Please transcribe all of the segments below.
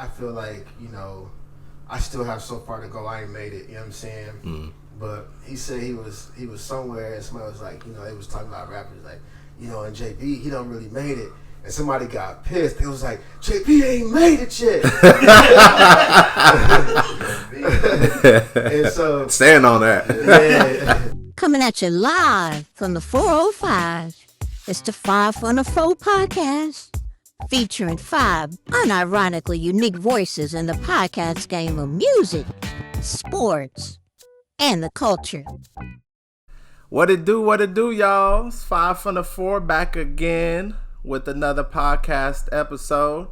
I feel like, I still have so far to go. I ain't made it, you know what I'm saying? Mm. But he said he was somewhere, and somebody was like, they was talking about rappers like, and JB, he don't really made it. And somebody got pissed. It was like, JB ain't made it yet. And so, stand on that. Yeah. Coming at you live from the 405. It's the 5 on the 4 podcast, featuring 5 unironically unique voices in the podcast game of music, sports, and the culture. What it do, y'all? It's 5 from the 4 back again with another podcast episode.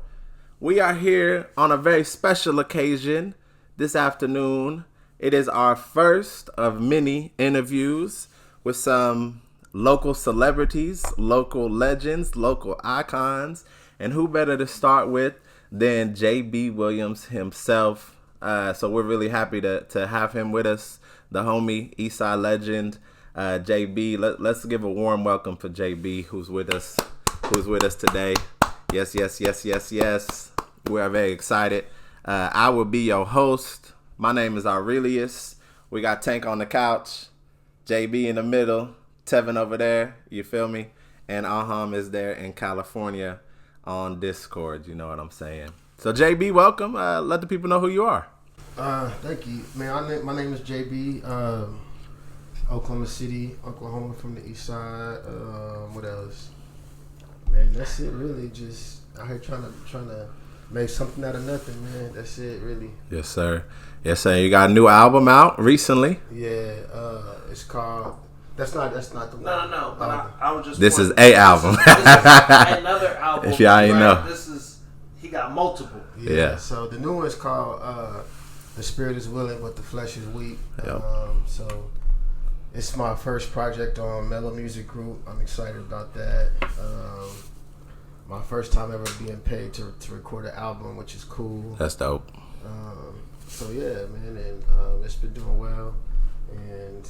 We are here on a very special occasion this afternoon. It is our first of many interviews with some local celebrities, local legends, local icons, and who better to start with than Jabee Williams himself. So we're really happy to have him with us, the homie Eastside legend, Jabee. Let's give a warm welcome for Jabee, who's with us today. Yes. We are very excited. I will be your host. My name is Aurelius. We got Tank on the couch, Jabee in the middle, Tevin over there, you feel me? And Aham is there in California on Discord, you know what I'm saying? So Jabee, welcome. Let the people know who you are. Thank you. Man, my name is Jabee, Oklahoma City, Oklahoma, from the east side. What else? Man, that's it really. Just out here trying to make something out of nothing, man. That's it really. Yes, sir. You got a new album out recently. Yeah, it's called... That's not the one. No. But I was just. This is a album. This is another album. If y'all ain't know. He got multiple. Yeah. So the new one is called "The Spirit Is Willing, but the Flesh Is Weak." Yep. So it's my first project on Mello Music Group. I'm excited about that. My first time ever being paid to record an album, which is cool. That's dope. So yeah, man, and it's been doing well, and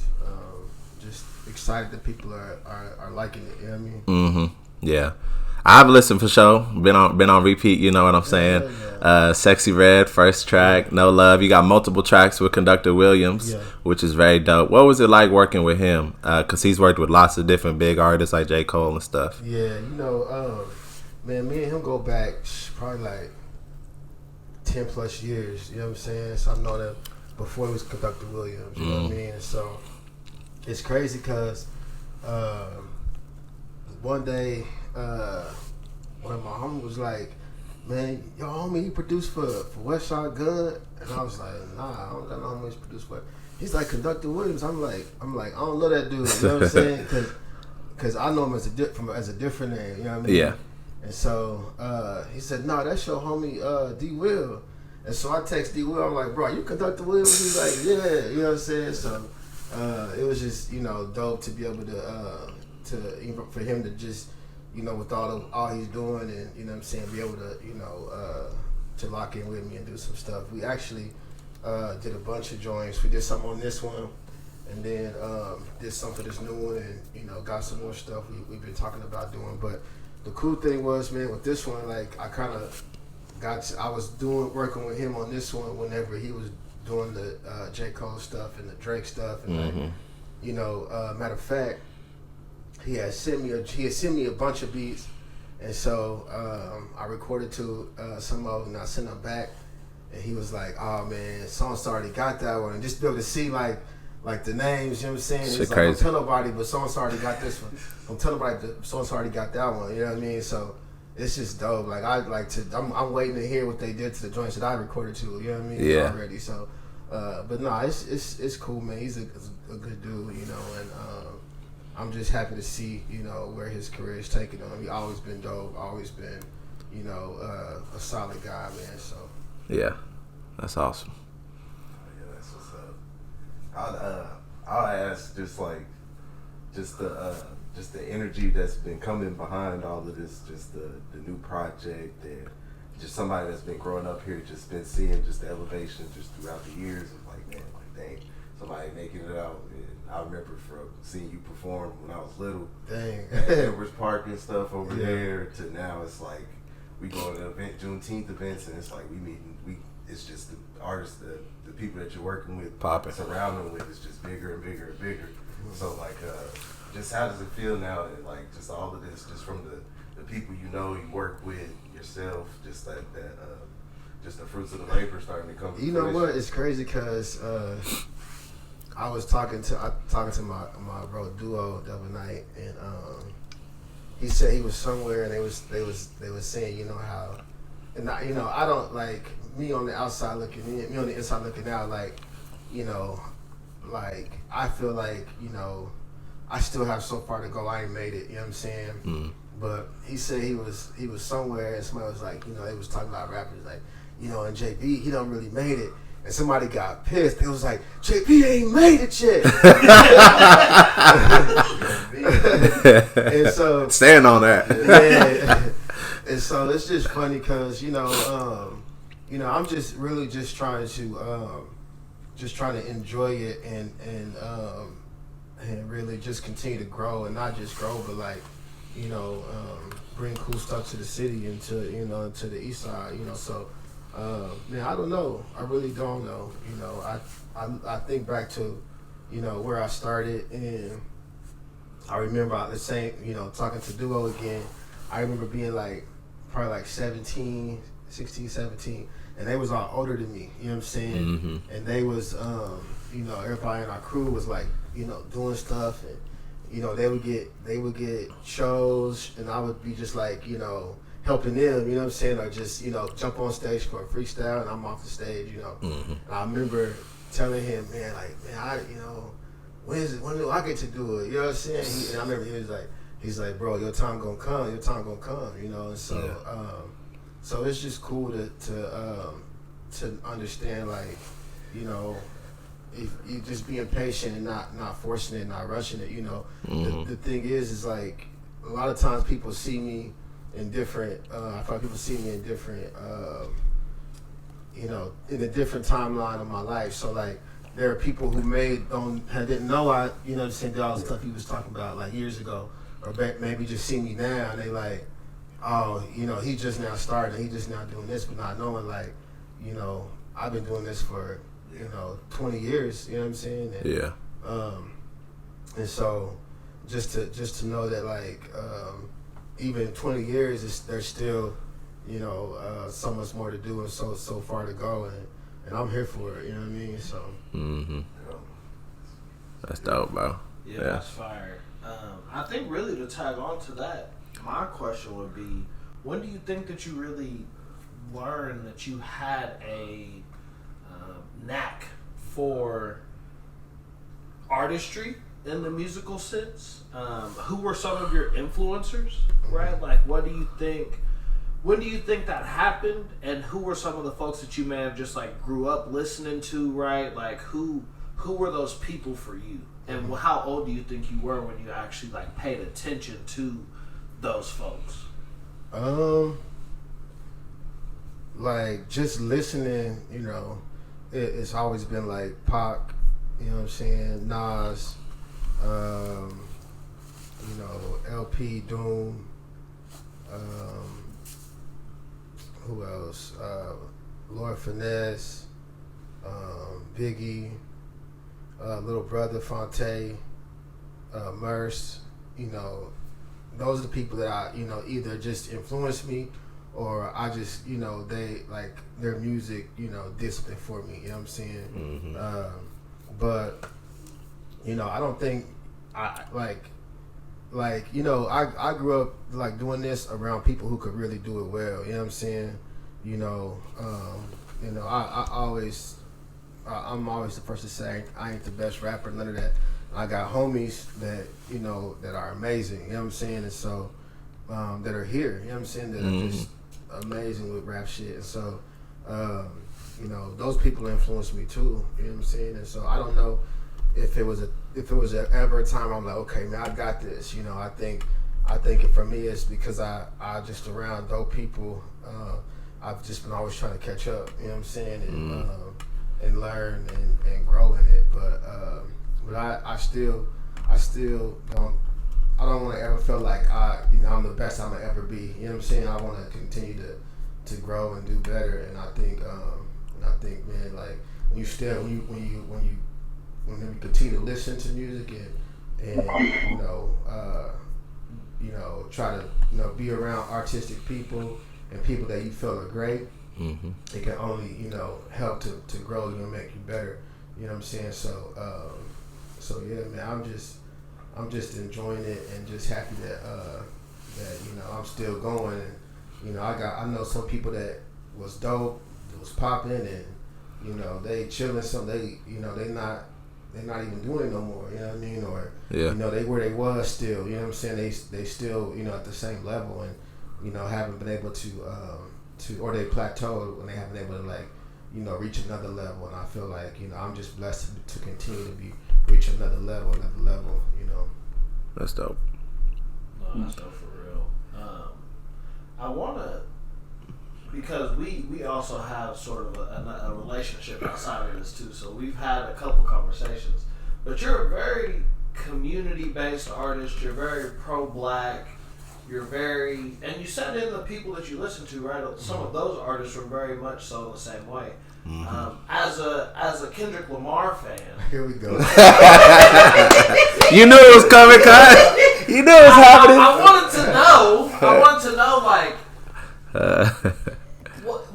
just excited that people are liking it. You know what I mean? Mm-hmm. Yeah, I've listened for sure. Been on repeat. You know what I'm saying? Yeah. Sexy Red, first track. No Love. You got multiple tracks with Conductor Williams, which is very dope. What was it like working with him? Because he's worked with lots of different big artists like J. Cole and stuff. Yeah, man, me and him go back probably like 10 plus years. You know what I'm saying? So I know that before he was Conductor Williams. You know what I mean? And so it's crazy because one day one of my homies was like, "Man, your homie, he produced for West Side Gun," and I was like, "Nah, I don't got no homies produced for." He's like, "Conductor Williams." I'm like, I don't know that dude. You know what I'm saying? Because I know him as a different name. You know what I mean? Yeah. And so he said, "No, that's your homie D Will." And so I text D Will. I'm like, "Bro, you Conductor Williams?" He's like, "Yeah." You know what I'm saying? So it was just dope to be able to even for him to just with all he's doing, and you know what I'm saying, be able to to lock in with me and do some stuff. We actually did a bunch of joints. We did something on this one, and then did some for this new one, and got some more stuff we've been talking about doing. But the cool thing was, man, with this one, like I was working with him on this one whenever he was doing the J. Cole stuff and the Drake stuff, and matter of fact, he had sent me a bunch of beats, and so I recorded to some of them, and I sent them back, and he was like, "Oh man, so-and-so already got that one," and just be able to see like the names, you know what I'm saying? It's like, don't tell nobody, but so-and-so already got this one. Don't tell nobody, but so-and-so already got that one, you know what I mean? So it's just dope. Like I'm waiting to hear what they did to the joints that I recorded to, you know what I mean? Yeah. Already. So, but no, it's cool, man. He's a good dude, and I'm just happy to see, where his career is taking him. He's always been dope, always been, a solid guy, man. So yeah, that's awesome. Yeah, that's what's up. I'll ask just the energy that's been coming behind all of this, just the new project, and just somebody that's been growing up here, just been seeing just the elevation just throughout the years of like, man, like dang, somebody making it out. And I remember from seeing you perform when I was little. Dang. At Edwards Park and stuff over there to now it's like we go to Juneteenth events, and it's like it's just the artists, the people that you're working with, popping, surrounding with, is just bigger and bigger and bigger. So like, just how does it feel now that like just all of this, just from the people you work with, yourself, just just the fruits of the labor starting to come. You know what? It's crazy because I was talking to my bro Duo the other night, and he said he was somewhere, and they was saying, how, and I don't, like, me on the outside looking in, me on the inside looking out, like, like I feel like I still have so far to go. I ain't made it. You know what I'm saying? Mm. But he said he was somewhere, and somebody was like, they was talking about rappers like, and Jabee, he don't really made it. And somebody got pissed. It was like, Jabee ain't made it yet. And so stand on that. Yeah. And so it's just funny because I'm just really just trying to enjoy it and really just continue to grow, and not just grow, but like bring cool stuff to the city and to to the east side. So. Man, I don't know. I really don't know. I think back to, where I started, and I remember the same, talking to Duo again. I remember being like, probably like 16, 17, and they was all older than me, you know what I'm saying? Mm-hmm. And they was, everybody in our crew was like, doing stuff, and, they would get shows, and I would be just like, helping them, you know what I'm saying, or just, jump on stage for a freestyle, and I'm off the stage, Mm-hmm. And I remember telling him, man, when do I get to do it? You know what I'm saying? And I remember he's like, bro, your time gonna come, and so, so it's just cool to understand, like, if you just being patient and not forcing it, not rushing it, Mm-hmm. The thing is like, a lot of times people see me in different, I find people see me in different, in a different timeline of my life. So like, there are people who didn't know I, did all the stuff he was talking about like years ago, or maybe just see me now, and they like, oh, he just now starting, he just now doing this, but not knowing like, I've been doing this for, 20 years, you know what I'm saying? And, yeah. And so, just to know that like, even in 20 years, there's still, so much more to do and so far to go, and I'm here for it. You know what I mean? So. Mm-hmm. That's dope, bro. Yeah, that's fire. I think really to tag on to that, my question would be, when do you think that you really learned that you had a knack for artistry? In the musical sense, who were some of your influencers, right? Like, when do you think that happened, and who were some of the folks that you may have just like grew up listening to, right? Like, who were those people for you, and how old do you think you were when you actually like paid attention to those folks? Like just listening, it's always been like Pac, you know what I'm saying, Nas. LP, Doom, who else? Lord Finesse, Biggie, Little Brother Fonte, Merce. Those are the people that I, either just influenced me, or I just, they like their music, did something for me. You know what I'm saying? Mm-hmm. But. I don't think I grew up like doing this around people who could really do it well. You know what I'm saying? I'm always the person to say I ain't the best rapper, none of that. I got homies that that are amazing. You know what I'm saying? And so that are here. You know what I'm saying? That are just amazing with rap shit. And so those people influenced me too. You know what I'm saying? And so I don't know. If it was ever a time I'm like, okay, man, I got this. I think for me it's because I just around dope people. I've just been always trying to catch up. You know what I'm saying? And learn and grow in it. But I still don't. don't want to ever feel like I'm the best I'm gonna ever be. You know what I'm saying? I want to continue to grow and do better. And I think man, like when you continue to listen to music and try to be around artistic people and people that you feel are great. Mm-hmm. It can only help to grow you and make you better. You know what I'm saying? So yeah, man, I'm just enjoying it and just happy that I'm still going. And I know some people that was dope, that was popping, and they chilling. Some they're not even doing it no more. You know what I mean? Or they where they was still. You know what I'm saying? They still at the same level and haven't been able to or they plateaued when they haven't been able to reach another level. And I feel like I'm just blessed to continue to reach another level. That's dope. No, that's dope for real. I wanna, because we also have sort of a relationship outside of this too. So we've had a couple conversations. But you're a very community-based artist. You're very pro-black. You're very, and you said in the people that you listen to, right? Some of those artists were very much so the same way. Mm-hmm. As a Kendrick Lamar fan, here we go. You knew it was coming, Kyle. You knew it was happening. I wanted to know,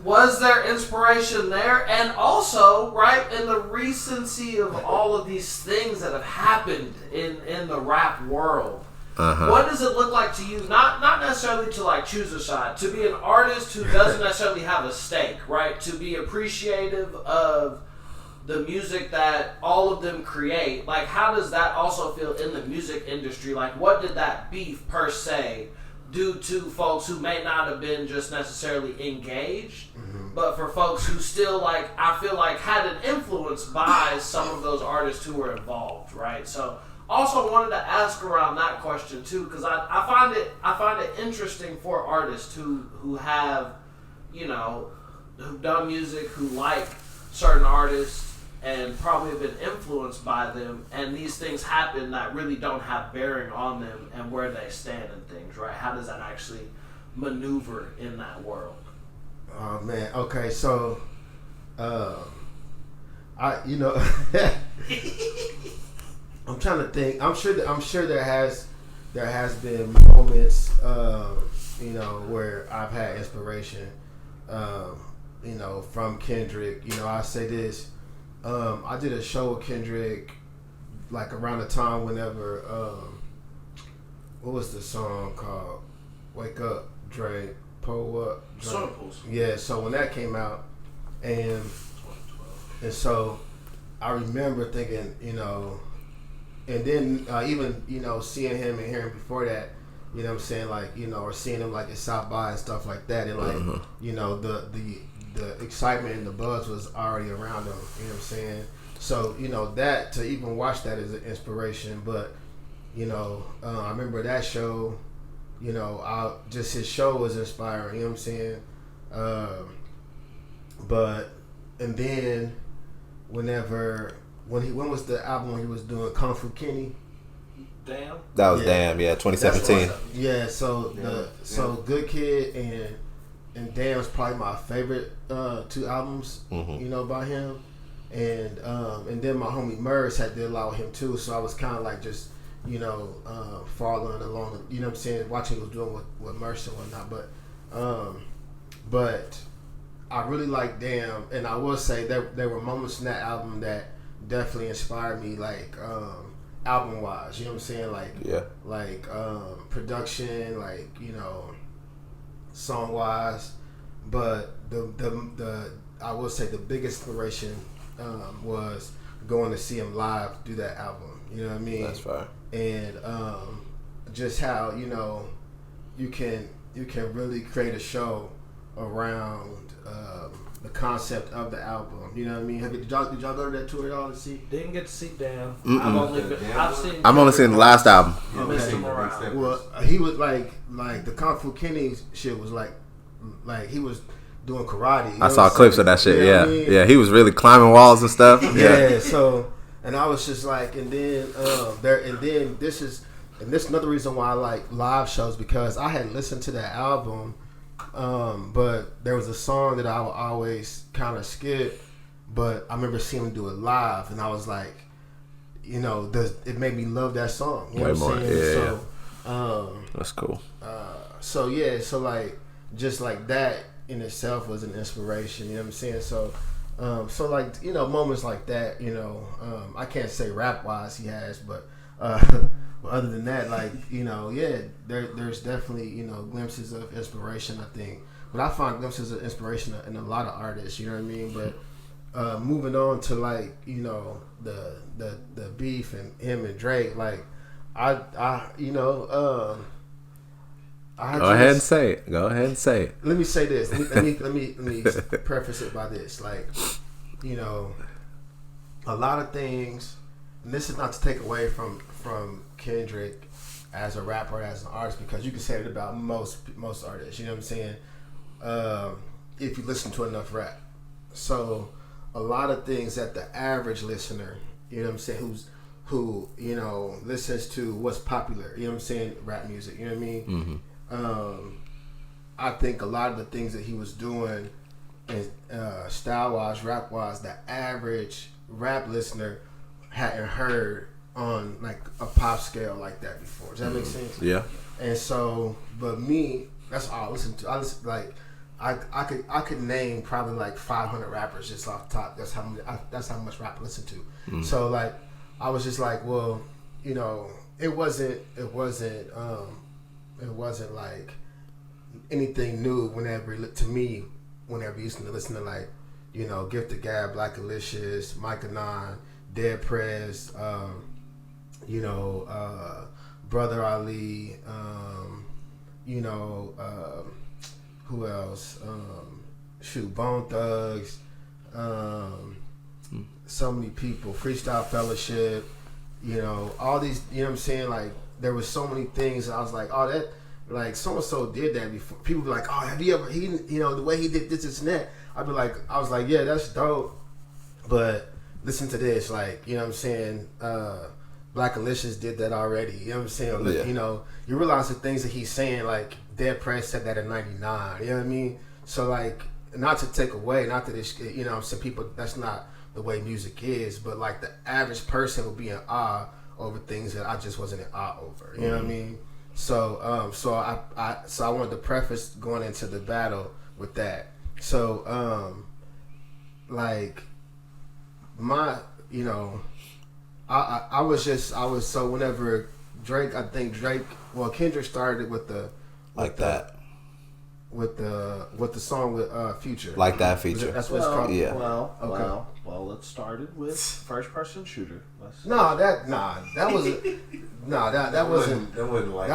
was there inspiration there? And also, right, in the recency of all of these things that have happened in the rap world. Uh-huh. What does it look like to you? Not necessarily to choose a side, to be an artist who doesn't necessarily have a stake, right? To be appreciative of the music that all of them create. How does that also feel in the music industry? What did that beef per se do to folks who may not have been just necessarily engaged, but for folks who still I feel had an influence by some of those artists who were involved, right? So. Also wanted to ask around that question too, because I find it interesting for artists who have, who've done music, who like certain artists and probably have been influenced by them, and these things happen that really don't have bearing on them and where they stand and things, right? How does that actually maneuver in that world? Oh man, okay, so I'm trying to think. I'm sure there has been moments, where I've had inspiration, from Kendrick. I say this. I did a show with Kendrick, around the time whenever, what was the song called? Wake Up, Drake, Pull Up. Circles. Yeah. So when that came out, and so I remember thinking, and then even seeing him and hearing before that, what I'm saying, or seeing him at South by and stuff like that, and the excitement and the buzz was already around him. You know what I'm saying? So that to even watch that is an inspiration. But I remember that show. Just his show was inspiring. You know what I'm saying? But and then when was the album when he was doing Kung Fu Kenny? Damn. That was Damn, 2017. Yeah, so Good Kid and Damn's probably my favorite two albums, by him. And then my homie Murs had did a lot with him too, so I was kind of just following along, what I'm saying, watching what he was doing with Murs and whatnot. But I really like Damn, and I will say there were moments in that album that definitely inspired me, album wise, you know what I'm saying, production, song wise. But the I will say the biggest inspiration was going to see him live do that album. You know what I mean? That's right. And just how you can really create a show around the concept of the album. You know what I mean? Did y'all go to that tour at all to see? Didn't get to see Damn. I've only seen the last album. Well, he was like the Kung Fu Kenny shit was like he was doing karate. I saw clips of that shit. Yeah, I mean? Yeah, he was really climbing walls and stuff. Yeah. So, and I was just and then and this is another reason why I like live shows, because I had listened to that album, but there was a song that I would always kind of skip, but I remember seeing him do it live, and I was like, you know, it made me love that song. You know what I'm saying? That's cool. So yeah, so like just like that in itself was an inspiration. You know what I'm saying? So. So like, you know, moments like that, you know, I can't say rap wise he has, but other than that, like, you know, yeah, there's definitely, you know, glimpses of inspiration, I think. But I find glimpses of inspiration in a lot of artists, you know what I mean? But moving on to like, you know, the beef and him and Drake, like I you know, Go ahead and say it. Let me say this. Let me preface it by this. Like, you know, a lot of things, and this is not to take away from Kendrick as a rapper, as an artist, because you can say it about most artists. You know what I'm saying? If you listen to enough rap, so a lot of things that the average listener, you know what I'm saying, who you know listens to what's popular. You know what I'm saying? Rap music. You know what I mean? Mm-hmm. I think a lot of the things that he was doing, style-wise, rap-wise, the average rap listener hadn't heard on like a pop scale like that before. Does that make sense? Yeah. And so, but me, that's all I listen to. I listen like I could name probably like 500 rappers just off the top. That's how much rap I listen to. Mm-hmm. So like, I was just like, well, you know, it wasn't like anything new whenever you used to listen to like, you know, Gift the Gab, Black Alicious, Micah 9, Dead Prez, you know, Brother Ali, you know, who else? Bone Thugs, so many people, Freestyle Fellowship, you know, all these, you know what I'm saying? Like, there was so many things. I was like, oh, that, like, so-and-so did that before. People be like, oh, have you ever, you know, the way he did this and that. I was like, yeah, that's dope. But listen to this, like, you know what I'm saying? Black Alicious did that already. You know what I'm saying? Yeah. You know, you realize the things that he's saying, like, Dead Prez said that in 99. You know what I mean? So, like, not to take away, not that it's, you know, some people, that's not the way music is, but, like, the average person would be in awe over things that I just wasn't in awe over. You know what I mean? So so I wanted to preface going into the battle with that. So like my, you know, I was so whenever Kendrick started with the with the song with Future. Like that feature. That's what it's called. Yeah. Well, let's start it with first person shooter. That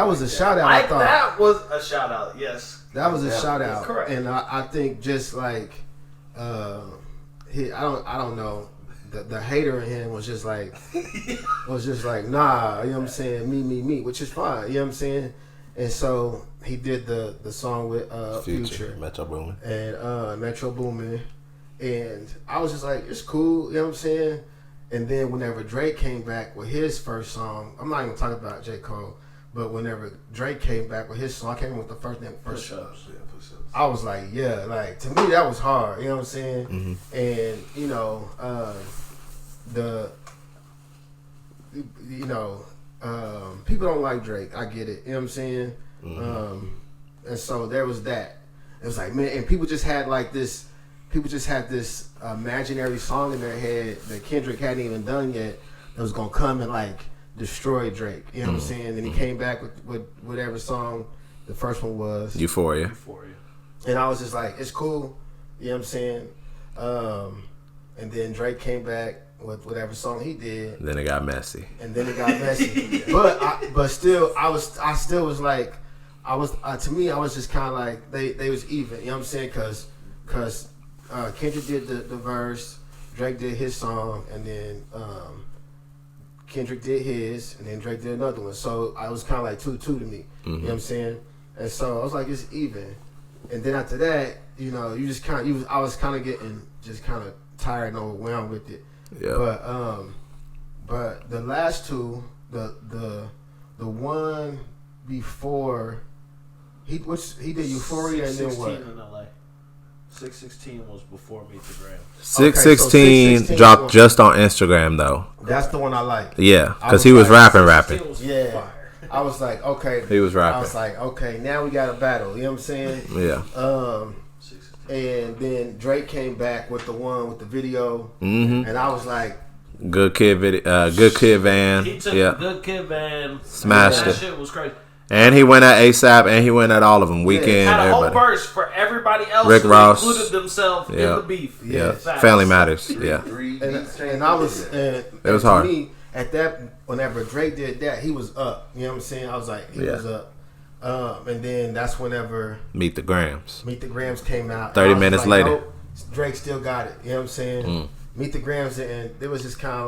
was a shout out. I thought that was a shout out. Yes. That was a shout out. Correct. And I think just like I don't know. The hater in him was just like nah, you know what I'm saying, me, which is fine, you know what I'm saying? And so he did the song with Future, Metro Boomin, and Metro Boomin, and I was just like, it's cool, you know what I'm saying? And then whenever Drake came back with his first song, I'm not even talking about J. Cole, but whenever Drake came back with his song, I came with the first Push-Ups. I was like, yeah, like to me that was hard, you know what I'm saying? Mm-hmm. And you know, people don't like Drake. I get it, you know what I'm saying? Mm-hmm. And so there was that. It was like, man, and people just had this imaginary song in their head that Kendrick hadn't even done yet that was gonna come and like destroy Drake. You know what I'm saying? And he came back with whatever song the first one was. Euphoria. And I was just like, it's cool. You know what I'm saying? And then Drake came back with whatever song he did. Then it got messy. But still, I still was like, to me, I was just kind of like, they was even. You know what I'm saying? Cause Kendrick did the verse, Drake did his song, and then Kendrick did his, and then Drake did another one. So I was kind of like 2-2 to me. Mm-hmm. You know what I'm saying? And so I was like, it's even. And then after that, you know, I was kind of getting just kind of tired and overwhelmed with it. Yeah. But the last two, the the one before he did Euphoria and then what? 616 in LA. 616 was before Meet the Gram. 616 dropped just on Instagram though. That's the one I like. Yeah, because he was like, rapping. Yeah. Fire. I was like, okay. He was rapping. I was like, okay, now we got a battle. You know what I'm saying? Yeah. And then Drake came back with the one with the video, Mm-hmm. and I was like, Good Kid video. Good Kid Van. He took Yeah. Good Kid Van. Smashed that it. shit was crazy. And he went at ASAP, and he went at all of them. Weekend, Had a whole everybody. verse for everybody else Rick who Ross. included themselves in the beef. Yeah. Fast. Family Matters. Yeah. and I was, and It was to hard. me, at that, whenever Drake did that, he was up. You know what I'm saying? I was like, he was up. And then that's whenever Meet the Grams. Meet the Grams came out. 30 I was minutes like, later. nope, Drake still got it. You know what I'm saying? Meet the Grams, and it was just kind of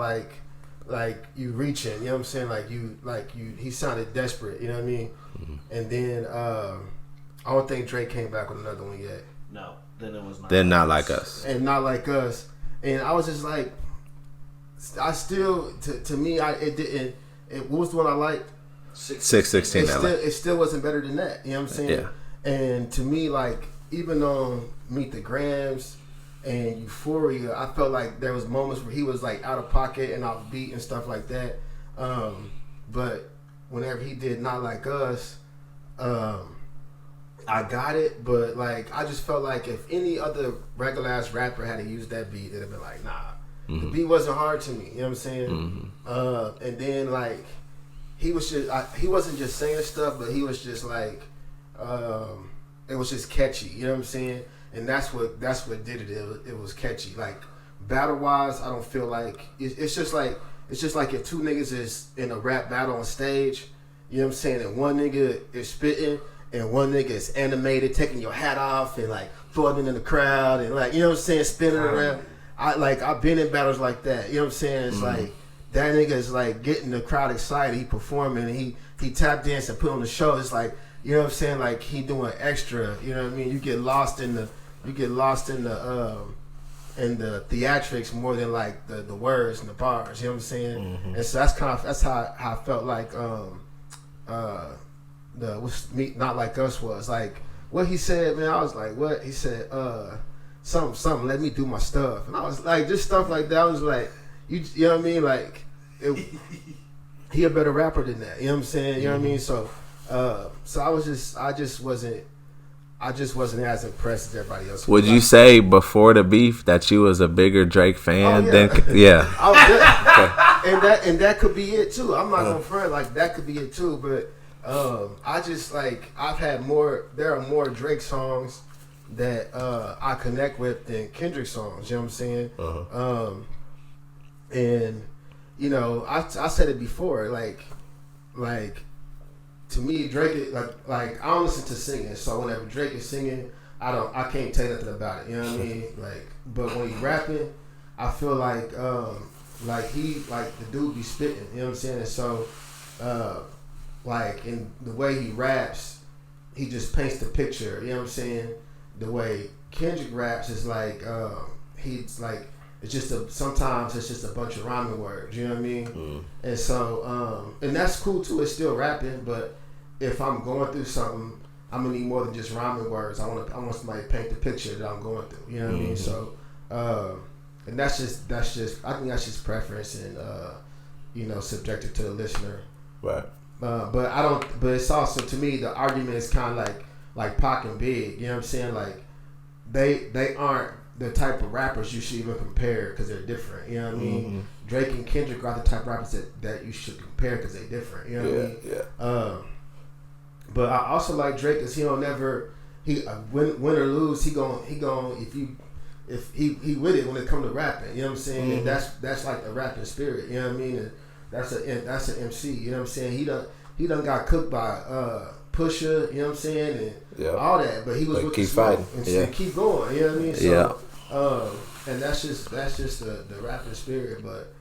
like you reaching. You know what I'm saying? Like you. He sounded desperate. You know what I mean? And then I don't think Drake came back with another one yet. No, then it was not. Then Not Like Us. And Not Like Us. And I was just like, I still, to me, it didn't. What was the one I liked? 616 LA. It still wasn't better than that. You know what I'm saying? Yeah. And to me, like, even on Meet the Grams and Euphoria, I felt like there was moments where he was like out of pocket and off beat and stuff like that. But whenever he did Not Like Us, I got it. But like, I just felt like if any other regular ass rapper had to use that beat, it'd have been like, nah. The beat wasn't hard to me. You know what I'm saying? And then like, he wasn't just saying stuff, but he was just like, it was just catchy. You know what I'm saying? And that's what did it. It was catchy. Like battle wise, I don't feel like it's just like if two niggas is in a rap battle on stage. You know what I'm saying? And one nigga is spitting and one nigga is animated, taking your hat off and like throwing it in the crowd and like, you know what I'm saying, spinning around. I've been in battles like that. You know what I'm saying? It's like that nigga is like getting the crowd excited. He performing and he tap dance and put on the show. It's like, you know what I'm saying? Like he doing extra. You know what I mean? You get lost in the theatrics more than like the words and the bars. You know what I'm saying? And so that's how I felt like Not Like Us was. Like what he said, man. I was like, what he said? Something. Let me do my stuff. And I was like, just stuff like that. I was like, you know what I mean? Like he a better rapper than that. You know what I'm saying? You know what I mean? So I just wasn't as impressed as everybody else. Would you say before the beef that you was a bigger Drake fan than? Yeah. And that could be it too. I'm not gonna front, like that could be it too. But I just like there are more Drake songs that I connect with than Kendrick songs. You know what I'm saying? And you know, I said it before. Like to me, Drake is like I don't listen to singing. So whenever Drake is singing, I can't tell you nothing about it. You know what I mean? Like, but when he rapping, I feel like the dude be spitting. You know what I'm saying? And so like in the way he raps, he just paints the picture. You know what I'm saying? The way Kendrick raps is like he's like sometimes it's just a bunch of rhyming words. You know what I mean? And so and that's cool too. It's still rapping, but if I'm going through something, I'm gonna need more than just rhyming words. I want somebody to paint the picture that I'm going through. You know what I mean? So and that's just I think that's just preference and you know, subjective to the listener. Right. But it's also, to me, the argument is kind of like Pac and Big. You know what I'm saying? Like they aren't the type of rappers you should even compare because they're different. You know what I mean? Drake and Kendrick are the type of rappers that you should compare because they're different. You know what I mean? Yeah. But I also like Drake because he don't never win or lose. He gon' if he with it when it come to rapping. You know what I'm saying? And that's like the rapping spirit. You know what I mean? And that's an MC. You know what I'm saying? He done got cooked by Pusha. You know what I'm saying? And all that. But he was with keep the smoke fighting. and Yeah. keep going. You know what I mean? So, and that's just the rapping spirit. But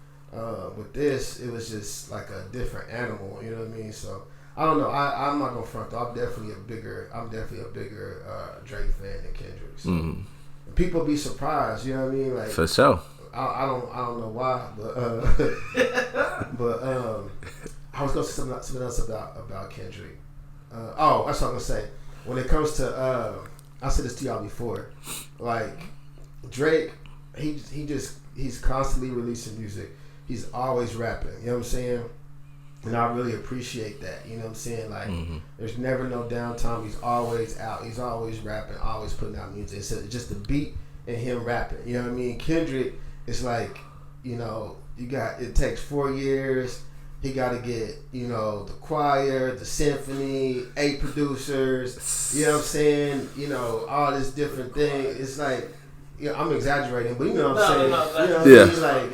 with this, it was just like a different animal. You know what I mean? So I don't know. I'm not gonna front though. I'm definitely a bigger Drake fan than Kendrick. So. People be surprised. You know what I mean? Like For sure. I don't know why, but I was going to say something else about Kendrick. That's what I'm going to say. When it comes to, I said this to y'all before, like Drake, he's constantly releasing music. He's always rapping. You know what I'm saying? And I really appreciate that. You know what I'm saying? Like, there's never no downtime. He's always out. He's always rapping, always putting out music. It's just the beat and him rapping. You know what I mean? Kendrick, it's like, you know, it takes 4 years. He got to get, you know, the choir, the symphony, 8 producers. You know what I'm saying? You know, all this different thing. It's like, yeah, I'm exaggerating, but you know what I'm saying. You know what I mean? Like,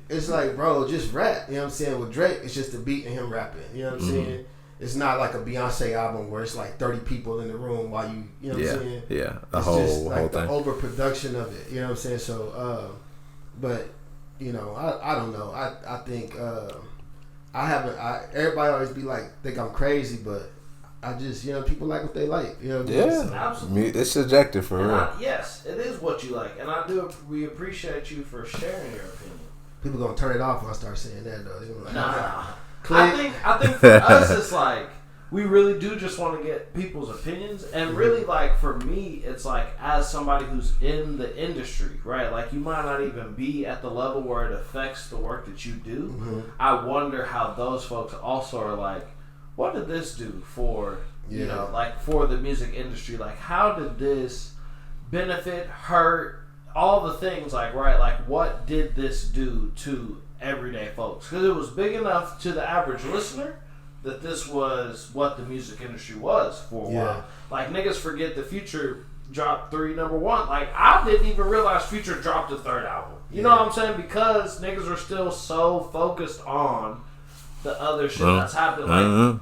it's like, bro, just rap. You know what I'm saying? With Drake, it's just the beat and him rapping. You know what I'm saying? It's not like a Beyonce album where it's like 30 people in the room while you know what I'm saying? Yeah, it's just like the overproduction of it. You know what I'm saying? So, but you know, I don't know. I think everybody always be like, think I'm crazy, but I just, you know, people like what they like. You know what I mean? Yeah, so, absolutely. It's subjective for real. Yes, it is what you like, and we appreciate you for sharing your opinion. People gonna turn it off when I start saying that though. They're like, Nah. I think for us it's like we really do just want to get people's opinions, and really like for me it's like as somebody who's in the industry, right? Like you might not even be at the level where it affects the work that you do. I wonder how those folks also are like, what did this do for you know, like for the music industry? Like how did this benefit, hurt, all the things, like, right? Like what did this do to everyday folks? Because it was big enough to the average listener that this was what the music industry was for a while. Like niggas forget the Future dropped 3 number 1. Like I didn't even realize Future dropped a 3rd album. You know what I'm saying? Because niggas are still so focused on the other shit that's happening. Like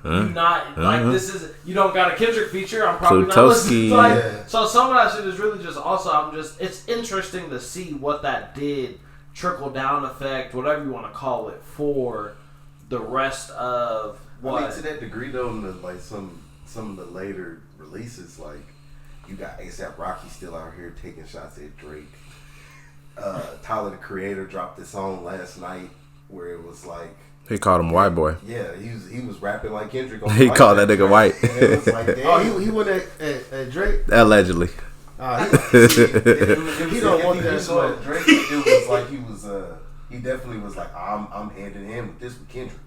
you not like this is, you don't got a Kendrick feature. I'm probably not listening. Like, so some of that shit is really just also. It's interesting to see what that did, trickle down effect, whatever you want to call it, for the rest of what. I mean, to that degree though, like some of the later releases, like you got A$AP Rocky still out here taking shots at Drake. Tyler the Creator dropped this song last night where it was like. He called him white boy. Yeah, he was rapping like Kendrick. On he called that nigga white. It was like, he went at Drake? Allegedly. He don't want that smoke. Drake, it was like he definitely was like, I'm hand in hand with this with Kendrick.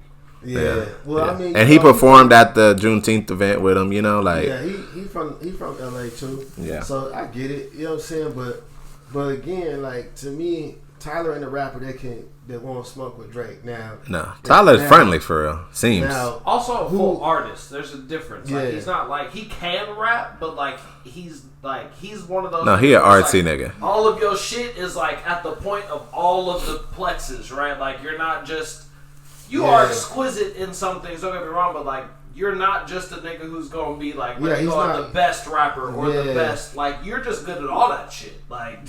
Yeah. Well, I mean, and he performed at the Juneteenth event with him. You know, like he from LA too. Yeah. So I get it. You know what I'm saying? But again, like to me, Tyler and the rapper that won't smoke with Drake now. No, Tyler's friendly for real. Seems. Now, also a full artist. There's a difference. Like he's not like he can rap, but like he's one of those. No, he an artsy nigga. All of your shit is like at the point of all of the plexes, right? Like you're not just are exquisite in some things. Don't get me wrong, but like you're not just a nigga who's gonna be like the best rapper or the best. Like you're just good at all that shit. Like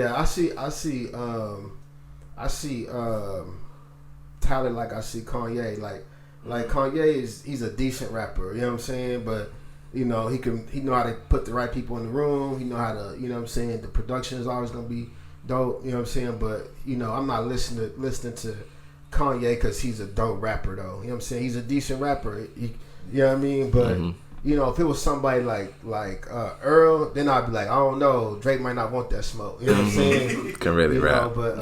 I see Tyler like I see Kanye. Like Kanye he's a decent rapper. You know what I'm saying? But you know he know how to put the right people in the room. He know how to, you know what I'm saying. The production is always gonna be dope. You know what I'm saying? But you know I'm not listening to Kanye because he's a dope rapper though. You know what I'm saying? He's a decent rapper. You know what I mean? But you know, if it was somebody like Earl, then I'd be like, I don't know, Drake might not want that smoke. You know what I'm saying? Can really rap. But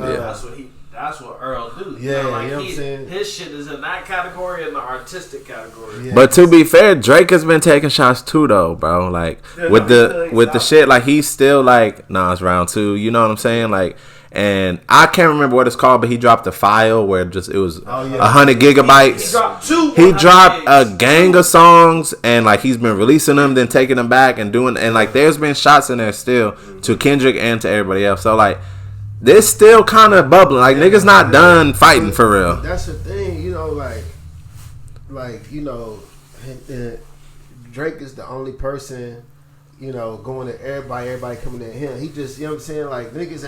that's what Earl do. Yeah, like you know what I'm saying? His shit is in that category, in the artistic category. Yeah. But to be fair, Drake has been taking shots too, though, bro. Like with the shit, like he's still like, nah, it's round 2. You know what I'm saying? Like. And I can't remember what it's called, but he dropped a file where it was 100 gigabytes. He dropped a gang of songs, and like he's been releasing them, then taking them back and doing. And like there's been shots in there still to Kendrick and to everybody else. So like this still kind of bubbling. Like niggas not done fighting for real. That's the thing, you know. Like you know, Drake is the only person, you know, going to everybody coming at him. He just, you know what I'm saying? Like niggas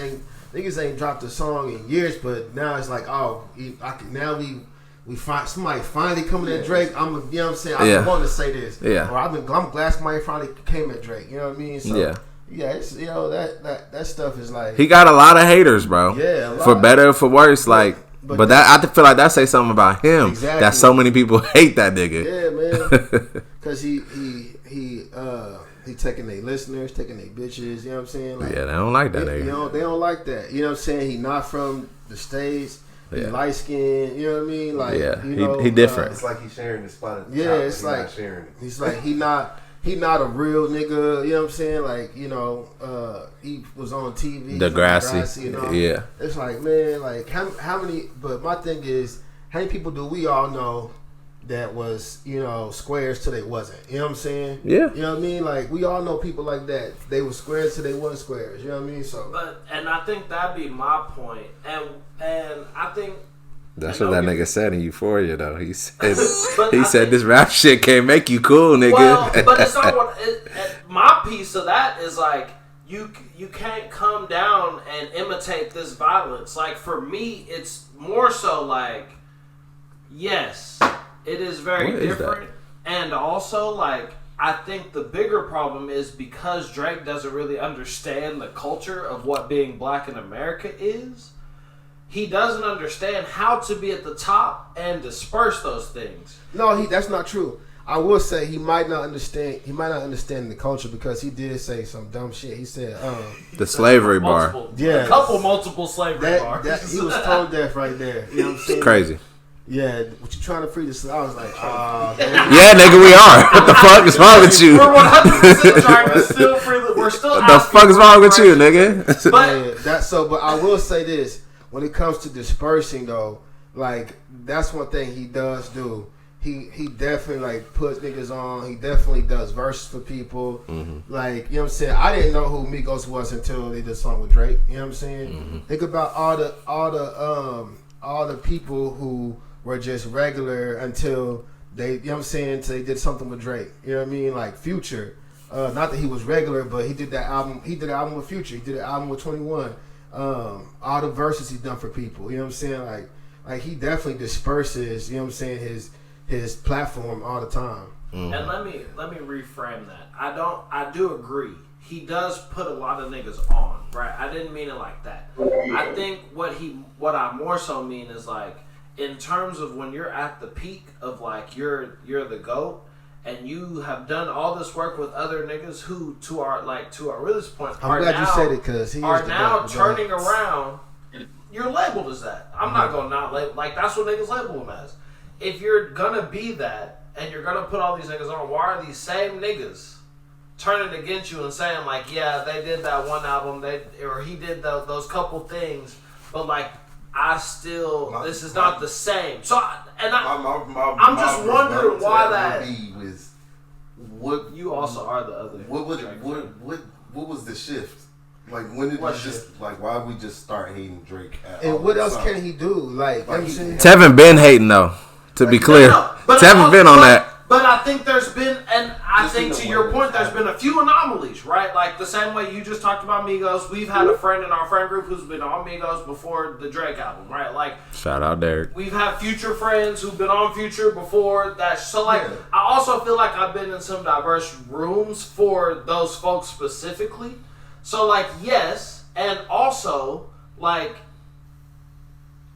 ain't dropped a song in years, but now it's like, now we find somebody finally coming at Drake. You know what I'm saying? I'm going to say this. Yeah. Or I'm glad somebody finally came at Drake. You know what I mean? So, it's, you know, that stuff is like, he got a lot of haters, bro. Yeah, for better or for worse. Like But that I feel like that say something about him. Exactly. That so many people hate that nigga. Yeah, man. Because he taking their listeners, taking their bitches. You know what I'm saying? Like, yeah, they don't like that nigga. You know, they don't like that. You know what I'm saying? He not from the States. He light skinned. You know what I mean? Like, you know, he different. It's like he's sharing the spot at the yeah, top, it's like not sharing it. He's like he not a real nigga. You know what I'm saying? Like, you know, he was on TV. Degrassi. You know? Yeah. It's like, man, like how many? But my thing is, how many people do we all know that was, you know, squares till they wasn't? You know what I'm saying? Yeah. You know what I mean? Like, we all know people like that. They were squares till they wasn't squares. You know what I mean? So. And I think that'd be my point. And I think. That's what that nigga said in Euphoria, though. He said, this rap shit can't make you cool, nigga. Well, but it's not what. My piece of that is like, you can't come down and imitate this violence. Like, for me, it's more so like, yes, it is very different. And also, like, I think the bigger problem is because Drake doesn't really understand the culture of what being black in America is. He doesn't understand how to be at the top and disperse those things. No, that's not true. I will say he might not understand. He might not understand the culture because he did say some dumb shit. He said, the slavery bar. Yeah, a couple multiple slavery bars. He was tone deaf right there. You know what I'm saying? It's crazy. Yeah, what you trying to free this? I was like, yeah, nigga, we are. What the fuck is wrong with you? We're 100% trying to still free. We're still. What the fuck is wrong with you, nigga? But But I will say this. When it comes to dispersing, though, like, that's one thing he does do. He definitely, like, puts niggas on. He definitely does verses for people. Mm-hmm. Like, you know what I'm saying? I didn't know who Migos was until they did a song with Drake. You know what I'm saying? Mm-hmm. Think about all the people who were just regular until they, you know what I'm saying, until they did something with Drake. You know what I mean? Like Future. Not that he was regular, but he did that album. He did an album with Future. He did an album with 21. All the verses he's done for people, you know what I'm saying? Like he definitely disperses, you know what I'm saying, his platform all the time. Mm-hmm. And let me reframe that. I do agree. He does put a lot of niggas on, right? I didn't mean it like that. I think what I more so mean is like, in terms of when you're at the peak of like you're the GOAT. And you have done all this work with other niggas who, to our realest point, I'm glad you said it because he are now turning around. You're labeled as that. I'm not gonna not label, like, that's what niggas label him as. If you're gonna be that and you're gonna put all these niggas on, why are these same niggas turning against you and saying like, yeah, they did that one album, or he did those couple things, but like, this is not the same. So, I'm just wondering why that. What you also are the other. What was the shift? Like, when did why we just start hating Drake? And what else can he do? Like Tevin been hating though. To be clear, Tevin been on that. But I think there's been, and I think to your point, there's been a few anomalies, right? Like the same way you just talked about Migos. We've had a friend in our friend group who's been on Migos before the Drake album, right? Like, shout out Derek. We've had Future friends who've been on Future before that. So like, yeah. I also feel like I've been in some diverse rooms for those folks specifically. So like, yes, and also like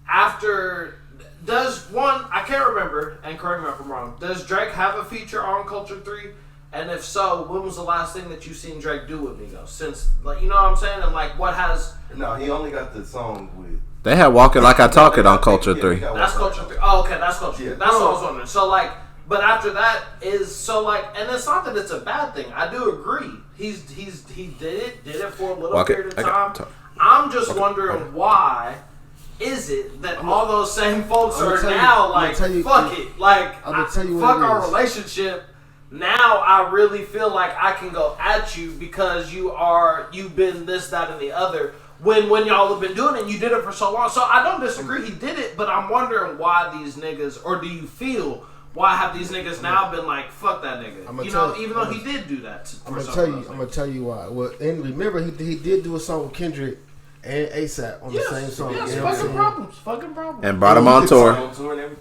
after. I can't remember, and correct me if I'm wrong, does Drake have a feature on Culture 3? And if so, when was the last thing that you seen Drake do with Migos? Since, like, you know what I'm saying? And like, what has... No, he only got the song with... They had Walk It Like I Talk It on Culture 3. That's Culture 3. Oh, okay, that's Culture 3. Yeah. That's what I was wondering. So like, but after that is, so like, and it's not that it's a bad thing. I do agree. He did it for a little period of time. I'm just wondering why... is it that all those same folks are now like, fuck it, like, fuck our relationship. Now I really feel like I can go at you because you've been this, that, and the other. When y'all have been doing it, and you did it for so long. So I don't disagree, he did it, but I'm wondering why these niggas, or do you feel why have these niggas now been like, fuck that nigga? Even though he did do that. I'm gonna tell you why. Well, and remember he did do a song with Kendrick and ASAP on the same song. Yes, fucking problems. And brought him on tour.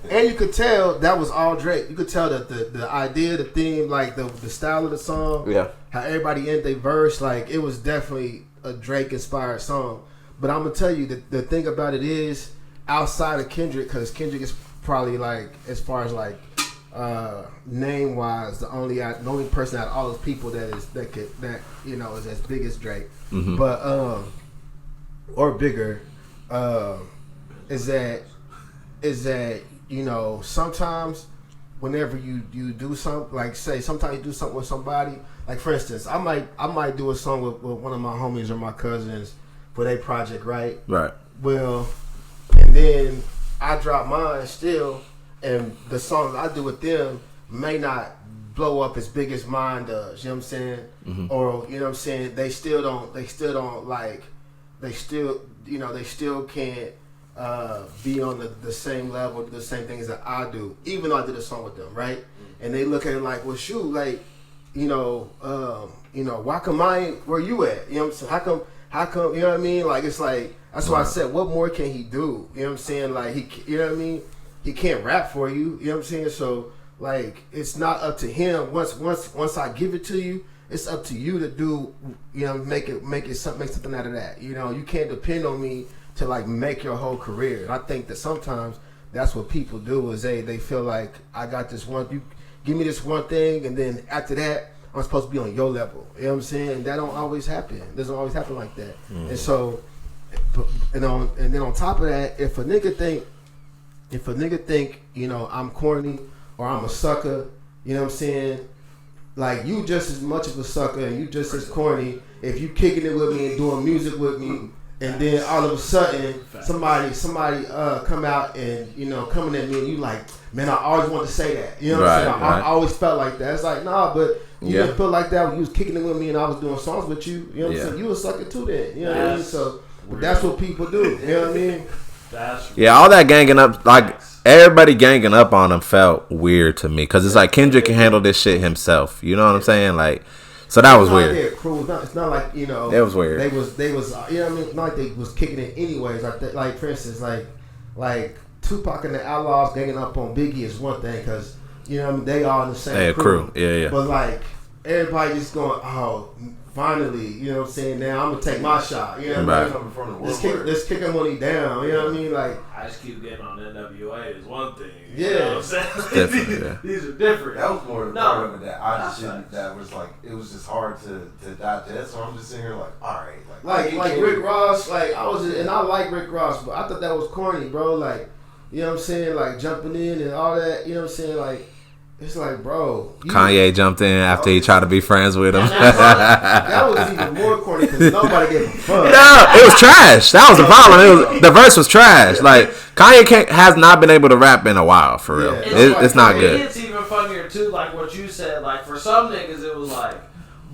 And you could tell that was all Drake. You could tell that the idea, the theme, like the style of the song, how everybody ended their verse, like it was definitely a Drake inspired song. But I'm gonna tell you the thing about it is, outside of Kendrick, because Kendrick is probably like, as far as like name wise, the only person out of all those people that is as big as Drake, but or bigger, is that sometimes whenever you do something, like say sometimes you do something with somebody, like for instance, I might do a song with one of my homies or my cousins for their project, right? Well, and then I drop mine still, and the songs I do with them may not blow up as big as mine does. You know what I'm saying? Or you know what I'm saying? They still don't like. They still can't be on the same level, do the same things that I do, even though I did a song with them, right? And they look at it like, well, shoot, like, why come I ain't where you at? You know what I'm saying? How come? You know what I mean? Like, it's like, that's why I said, what more can he do? You know what I'm saying? Like, you know what I mean? He can't rap for you. You know what I'm saying? So, like, it's not up to him. Once I give it to you, it's up to you to do, make something out of that. You can't depend on me to like make your whole career. And I think that sometimes that's what people do, is they feel like, I got this one, you give me this one thing, and then after that I'm supposed to be on your level. You know what I'm saying? And that don't always happen. It doesn't always happen like that. And so, and then on top of that, if a nigga think I'm corny or I'm a sucker, you know what I'm saying? Like, you just as much of a sucker and you just as corny if you kicking it with me and doing music with me, and then all of a sudden somebody come out and coming at me and you like, man, I always wanted to say that. You know what I'm saying? I always felt like that. It's like, nah, but you didn't feel like that when you was kicking it with me and I was doing songs with you. You know what I'm saying? You a sucker too then. You know what I mean? So that's what people do. You know what I mean? All that ganging up, like everybody ganging up on him felt weird to me, because it's like Kendrick can handle this shit himself. You know what I'm saying? Like, so that was weird. It's not like it was weird. They was what I mean? Not like they was kicking it anyways. Like for instance, like Tupac and the Outlaws ganging up on Biggie is one thing, because they all in the same crew. Yeah. But like everybody just going, oh, finally, you know what I'm saying? Now I'm gonna take my shot. You know what I mean? Let's kick him when he down. You know what I mean? Like, Ice Cube getting on NWA is one thing. Yeah, you know what I'm saying? These are different. That was more part of it that I just shit that was like, it was just hard to digest. So I'm just sitting here like, all right, like Rick Ross. Like, I like Rick Ross, but I thought that was corny, bro. Like, you know what I'm saying? Like jumping in and all that. You know what I'm saying? Like, it's like, bro. Kanye jumped in after he tried to be friends with him. That was even more corny because nobody gave a fuck. No, it was trash. That was the problem. The verse was trash. Like, Kanye has not been able to rap in a while, for real. It's not good. It's even funnier too, like what you said. Like, for some niggas, it was like,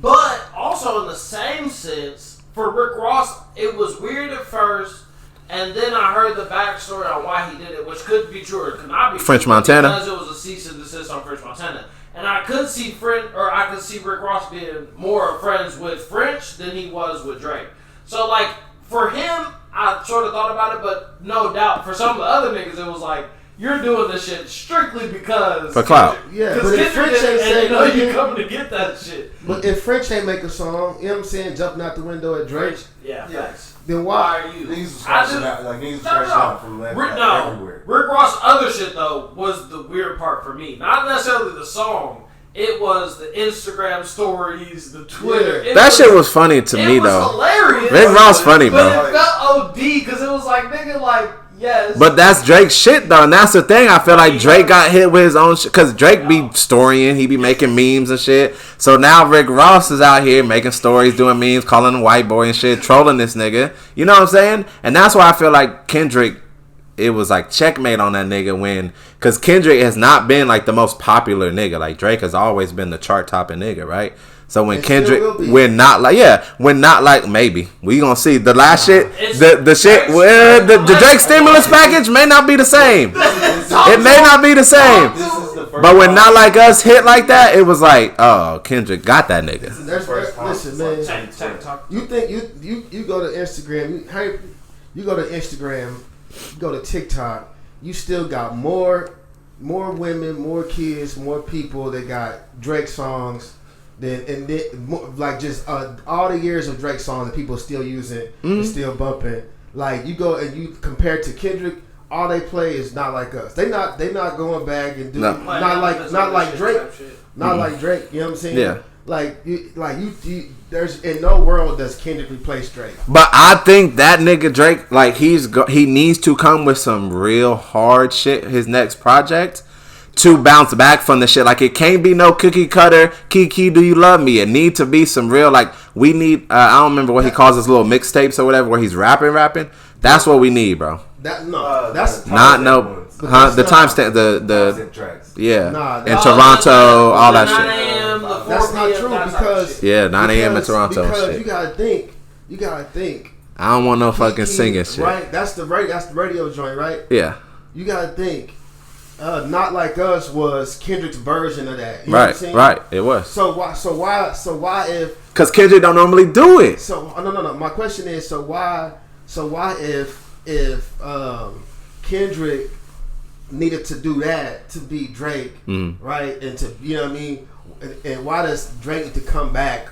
but also in the same sense, for Rick Ross, it was weird at first. And then I heard the backstory on why he did it, which could be true or could not be true. French Montana. Because it was a cease and desist on French Montana. And I could see Rick Ross being more friends with French than he was with Drake. So, like, for him, I sort of thought about it, but no doubt, for some of the other niggas, it was like, you're doing this shit strictly because... For clout. Yeah, but if French ain't saying you coming to get that shit. But if French ain't make a song, you know what I'm saying, jumping out the window at Drake... Yeah, facts. Then why are you? Niggas was scratching out, like niggas was scratching out from left everywhere. Rick Ross' other shit though was the weird part for me. Not necessarily the song. It was the Instagram stories, the Twitter. Yeah. That shit was funny to me though. It was hilarious. Rick Ross funny, bro. But it felt OD because it was like, nigga, like, yes. But that's Drake's shit though, and that's the thing. I feel like Drake got hit with his own shit, because Drake be storying, he be making memes and shit. So now Rick Ross is out here making stories, doing memes, calling him white boy and shit, trolling this nigga. You know what I'm saying? And that's why I feel like Kendrick, it was like checkmate on that nigga when, because Kendrick has not been like the most popular nigga. Like Drake has always been the chart topping nigga, right? So when Kendrick, we're not like maybe we gonna see the last shit, the shit, well, the Drake stimulus package may not be the same. It may not be the same. But when Not Like Us hit like that, it was like, oh, Kendrick got that nigga. Listen, man. You think you go to Instagram, you go to Instagram, you go to TikTok, you still got more women, more kids, more people that got Drake songs. Then like just all the years of Drake songs that people still using and still bumping. Like you go and you compare to Kendrick, all they play is not like us. They not going back and doing No. not like Drake. Not like Drake. You know what I'm saying? Yeah. Like you there's in no world does Kendrick replace Drake. But I think that nigga Drake, like he needs to come with some real hard shit. His next project to bounce back from the shit. Like it can't be no cookie cutter. Kiki, do you love me? It need to be some real. Like we need. I don't remember what he calls his little mixtapes or whatever, where he's rapping. That's what we need, bro. That's Not no. The timestamp, the tracks. yeah, Nah, in Toronto, all that shit. That's not true because 9 a.m. in Toronto. Because shit. you gotta think. I don't want no fucking Kiki, singing shit. Right, that's the radio joint, right? Yeah. You gotta think. Not Like Us was Kendrick's version of that. You know what I'm saying? Right. It was. So why if? Because Kendrick don't normally do it. So no. My question is, so why if Kendrick needed to do that to be Drake, right? And to, you know what I mean? And why does Drake need to come back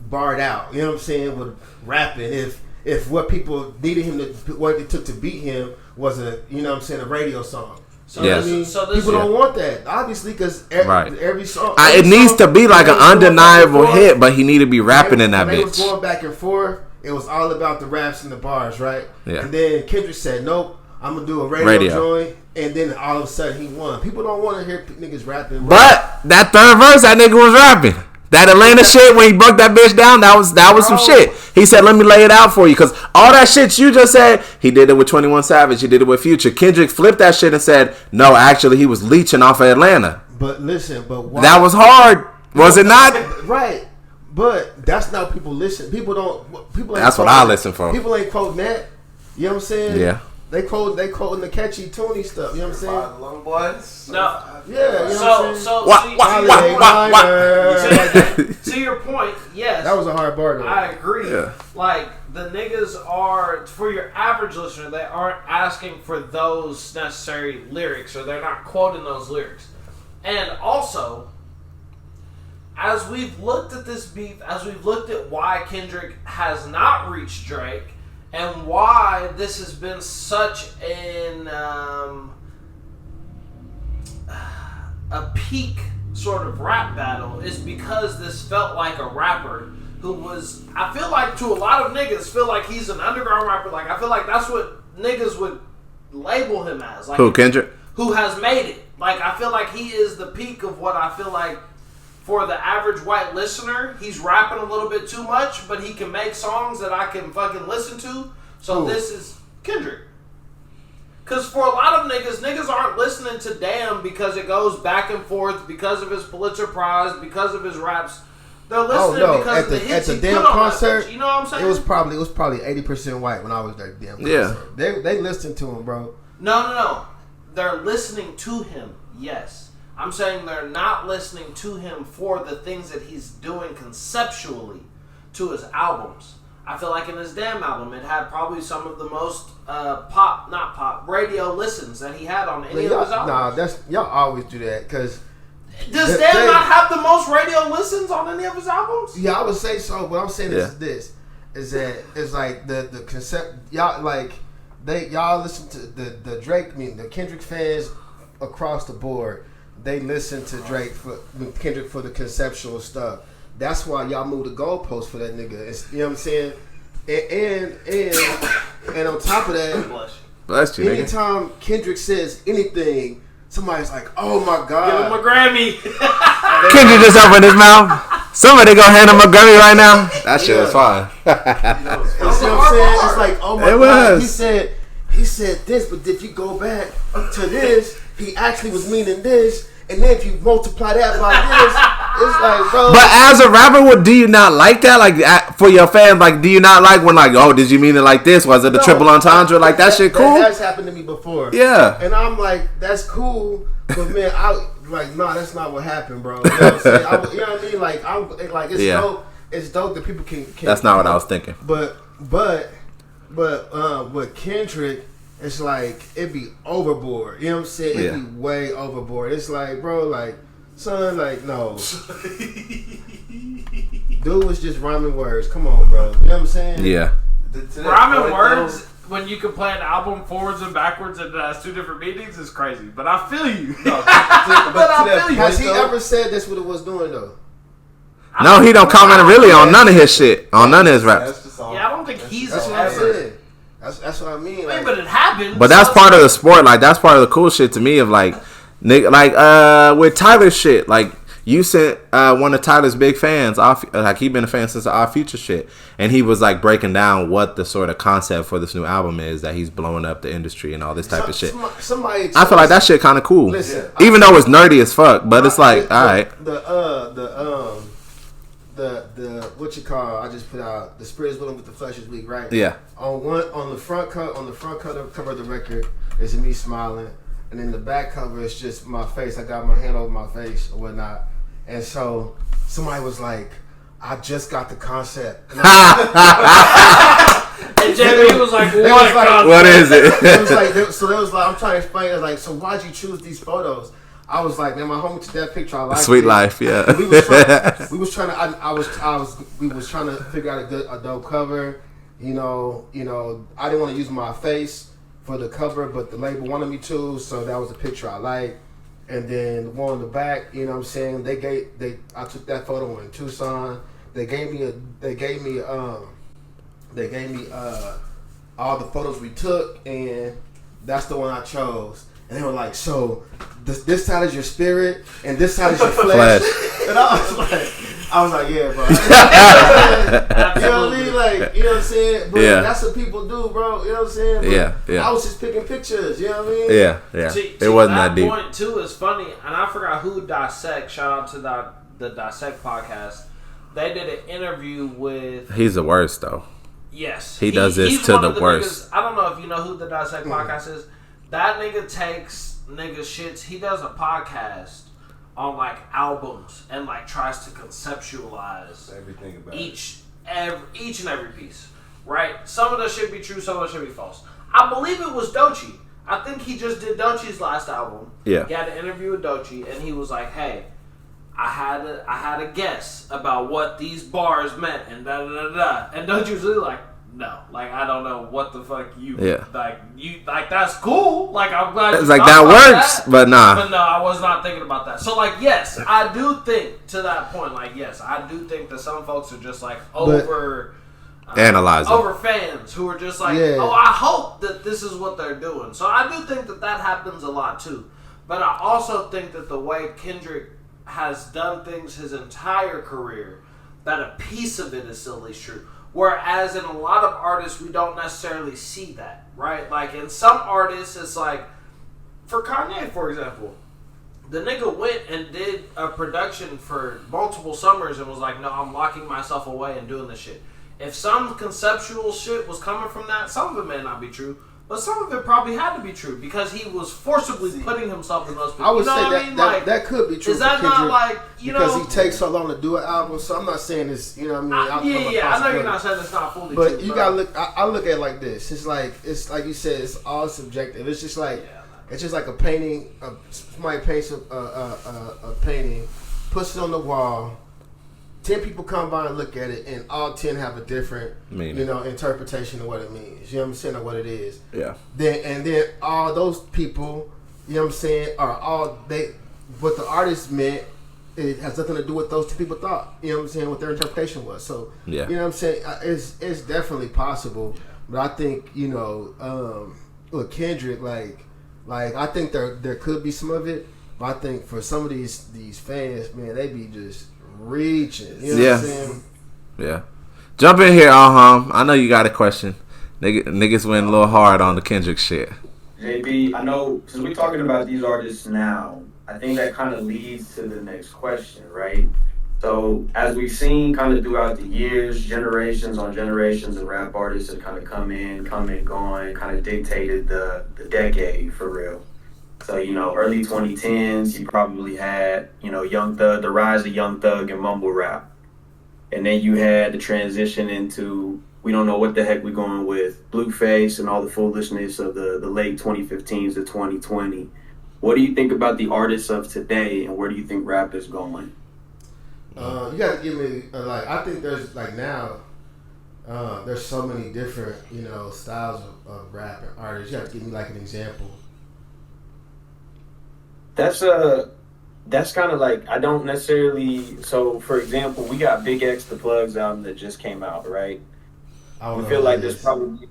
barred out? You know what I'm saying? With rapping, if what people needed him to, what it took to beat him was a, you know what I'm saying, a radio song. So Yes. I mean, So this- people don't want that, obviously, because every song. It needs to be like an undeniable hit, but he need to be rapping in that when they was bitch. going back and forth, it was all about the raps and the bars, right? Yeah. And then Kendrick said, "Nope, I'm gonna do a radio joint," and then all of a sudden he won. People don't want to hear niggas rapping, But that third verse, that nigga was rapping. That Atlanta shit when he broke that bitch down, that was some shit. He said, "Let me lay it out for you," because all that shit you just said, he did it with 21 Savage, he did it with Future. Kendrick flipped that shit and said, "No, actually, he was leeching off of Atlanta." But listen, why? That was hard, was it not? Right. But that's not what people listen. People don't. People. Ain't That's what I listen for. People ain't quoting that. You know what I'm saying? Yeah. They quoting the catchy, Tony stuff. You know what I'm saying? Long boys. No. Yeah. You know So what I'm saying? to your point, yes. That was a hard bar, though. I agree. Yeah. Like the niggas are, for your average listener, they aren't asking for those necessary lyrics, or they're not quoting those lyrics. And also, as we've looked at this beef, as we've looked at why Kendrick has not reached Drake, and why this has been such a peak sort of rap battle, is because this felt like a rapper who was, I feel like to a lot of niggas, feel like he's an underground rapper. Like, I feel like that's what niggas would label him as. Like, Who, Kendrick? who has made it. Like, I feel like he is the peak of what I feel like for the average white listener. He's rapping a little bit too much, but he can make songs that I can fucking listen to. So this is Kendrick. Because for a lot of niggas aren't listening to Damn because it goes back and forth, because of his Pulitzer Prize, because of his raps. They're listening because of the hits at he the Damn put on that concert. bitch. You know what I'm saying? It was probably 80% white when I was at the Damn concert. Yeah. They listened to him, bro. No. They're listening to him, yes. I'm saying they're not listening to him for the things that he's doing conceptually to his albums. I feel like in his Damn album, it had probably some of the most radio listens that he had on any of his albums. Nah, y'all always do that, because... Does Damn not have the most radio listens on any of his albums? Yeah, I would say so. What I'm saying is this: is that it's like the concept. Y'all y'all listen to the Drake. I mean, the Kendrick fans across the board. They listen to Kendrick for the conceptual stuff. That's why y'all move the goalpost for that nigga. You know what I'm saying? And on top of that, Bless you, nigga. anytime Kendrick says anything, somebody's like, "Oh my God!" Give him a Grammy. Kendrick just opened his mouth. Somebody go hand him a Grammy right now. That shit was fine. You know what I'm saying? It's like, oh my God, he said this, but if you go back to this, he actually was meaning this, and then if you multiply that by this, it's like, bro. But as a rapper, do you not like that? Like, for your fans, like, do you not like when, like, oh, did you mean it like this? Was it a triple entendre? Like, that shit cool? That has happened to me before. Yeah. And I'm like, that's cool, but man, nah, that's not what happened, bro. You know what I'm saying? You know what I mean? Like, it's dope. It's dope that people can. That's not what I was thinking. But with Kendrick, it's like it be overboard. You know what I'm saying? It be way overboard. It's like, bro, like, son, like, no. Dude was just rhyming words. Come on, bro. You know what I'm saying? Yeah. Rhyming words. when you can play an album forwards and backwards and it has two different meanings is crazy. But I feel you. No, Has he ever said that's what it was doing though? No, he don't comment really on none of his shit, on none of his raps. Yeah, I don't think he's That's what I said. That's what I mean. Like, but it happened. But that's part of the sport. Like that's part of the cool shit to me. Of like, nigga, like with Tyler's shit. Like you sent one of Tyler's big fans off. Like he been a fan since the Our Future shit, and he was like breaking down what the sort of concept for this new album is, that he's blowing up the industry and all this type of shit. Somebody I feel like that shit kind of cool. Listen, even though it's nerdy as fuck, but it's like all right. The what you call? I just put out the Spirit is Willing but the Flesh is Weak, right? Yeah. On the front cover of the record is me smiling, and then the back cover is just my face. I got my hand over my face or whatnot, and so somebody was like, "I just got the concept." And Jabee was like, "What is it?" It was like, I'm trying to explain. It was like, so why'd you choose these photos? I was like, man, my homie took that picture. I like Sweet life, yeah. We was trying to figure out a dope cover. You know, I didn't want to use my face for the cover, but the label wanted me to, so that was a picture I liked. And then the one on the back, you know what I'm saying? I took that photo in Tucson. They gave me all the photos we took, and that's the one I chose. And they were like, so this side is your spirit and this side is your flesh. And I was like, yeah, bro. You know what I mean? Like, you know what I'm saying? But that's what people do, bro. You know what I'm saying? But yeah. I was just picking pictures. You know what I mean? Yeah. It wasn't that deep. Point too is funny, and I forgot who Dissect. Shout out to the Dissect podcast. They did an interview with. He's the worst though. Yes, he does this to the worst. Niggas, I don't know if you know who the Dissect podcast is. That nigga takes nigga shits. He does a podcast on like albums and like tries to conceptualize everything about each and every piece. Right? Some of that should be true. Some of it should be false. I believe it was Doechii. I think he just did Doechii's last album. Yeah. He had an interview with Doechii, and he was like, "Hey, I had a guess about what these bars meant, and da da da da." And Doechii was really like, "No, like I don't know what the fuck you like. That's cool. Like I'm glad it's like that works, but nah. But no, I was not thinking about that. So like, yes, I do think to that point. Like, yes, I do think that some folks are just like analyzing over fans who are just like, oh, I hope that this is what they're doing. So I do think that happens a lot too. But I also think that the way Kendrick has done things his entire career, that a piece of it is still true. Whereas in a lot of artists, we don't necessarily see that, right? Like in some artists, it's like, for Kanye, for example, the nigga went and did a production for multiple summers and was like, no, I'm locking myself away and doing this shit. If some conceptual shit was coming from that, some of it may not be true, but some of it probably had to be true because he was forcibly putting himself in those people. I would say that could be true. Is that not like, because he takes so long to do an album? So I'm not saying this, you know what I mean? I know you're not saying it's not fully but true. You gotta look. I look at it like this. It's like you said. It's all subjective. It's just like a painting. Somebody paints a painting, puts it on the wall. 10 people come by and look at it, and all 10 have a different, interpretation of what it means. You know what I'm saying, or what it is. Yeah. Then all those people, you know what I'm saying, what the artist meant, it has nothing to do with those 2 people thought. You know what I'm saying, what their interpretation was. So, you know what I'm saying, it's definitely possible. But I think, look, Kendrick, like I think there could be some of it, but I think for some of these fans, man, they be just reaching. You know what I'm saying? Yeah. Jump in here, I know you got a question. Niggas went a little hard on the Kendrick shit. JB, I know, since we're talking about these artists now, I think that kind of leads to the next question, right? So, as we've seen kind of throughout the years, generations on generations of rap artists have kind of come and gone, kind of dictated the decade for real. So, early 2010s, you probably had, Young Thug, the rise of Young Thug and mumble rap. And then you had the transition into, we don't know what the heck we're going with, Blueface and all the foolishness of the late 2015s to 2020. What do you think about the artists of today, and where do you think rap is going? You got to give me, I think there's, now, there's so many different, styles of rap and artists. You have to give me like an example. That's kind of like, I don't necessarily. So, for example, we got Big X the Plugs album that just came out, right? I feel like there's probably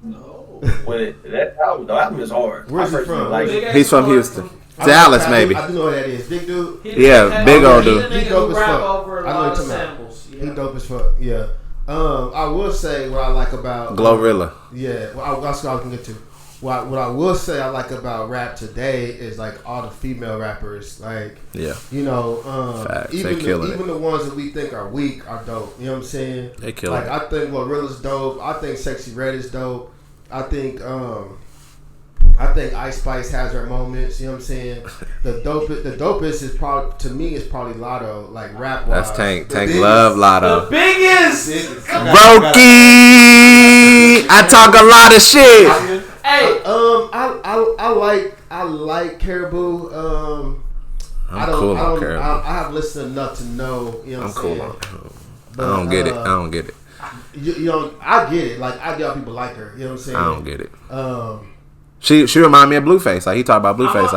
the album is hard. Where's he from? He's from Houston. Dallas, maybe. I do know who that is. Big dude. Yeah, big old dude. He dope as fuck. I know what you're talking about. He dope as fuck. Yeah. I will say what I like about Glorilla. Yeah. Well, that's what I was gonna get to. What I will say I like about rap today is like all the female rappers, like Facts, even the ones that we think are weak are dope. You know what I'm saying? They kill it. Like I think Glorilla's dope. I think Sexy Red is dope. I think Ice Spice has her moments. You know what I'm saying? The dopest is probably Lotto, like rap wise. That's Tank. Tank love Lotto. The biggest. Brokey. I talk a lot of shit. Hey. I like Caribou. I'm cool on Caribou. I have listened enough to know. You know what I'm cool saying? on. But, I don't get it. I get it. Like I get how people like her. You know what I'm saying? I don't get it. She remind me of Blueface. Like he talk about Blueface.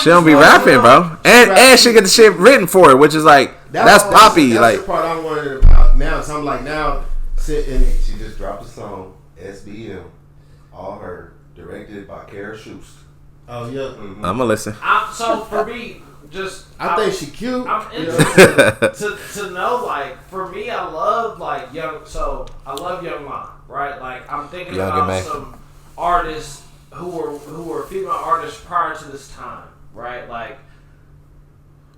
She don't be rapping, bro. And she get the shit written for her, which is like that's poppy. That's like the part I'm wondering about now. So I'm like now sitting. She just dropped a song, SBM, all her, directed by Kara Schuster. Oh yeah. Mm-hmm. I'm gonna listen. So for me, I think she cute. I'm interested to know, like, for me, I love like Young Ma, right? Like I'm thinking about some artists who were female artists prior to this time, right? Like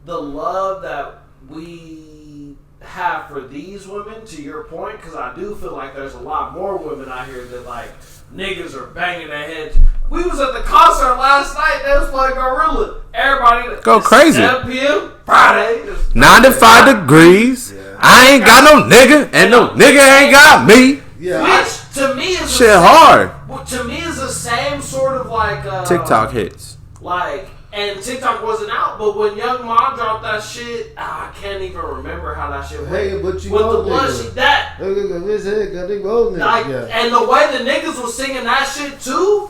the love that we have for these women, to your point, because I do feel like there's a lot more women out here that like niggas are banging their heads. We was at the concert last night. They was playing Gorilla. Everybody go crazy. 7 p.m. Friday. 95 degrees. Yeah. I ain't got no nigga, and no nigga ain't got me. Yeah. Which to me is shit hard. To me is the same sort of like TikTok hits. Like, and TikTok wasn't out, but when Young Ma dropped that shit, I can't even remember how that shit went. Hey, but you with the blood, that like, and the way the niggas was singing that shit too.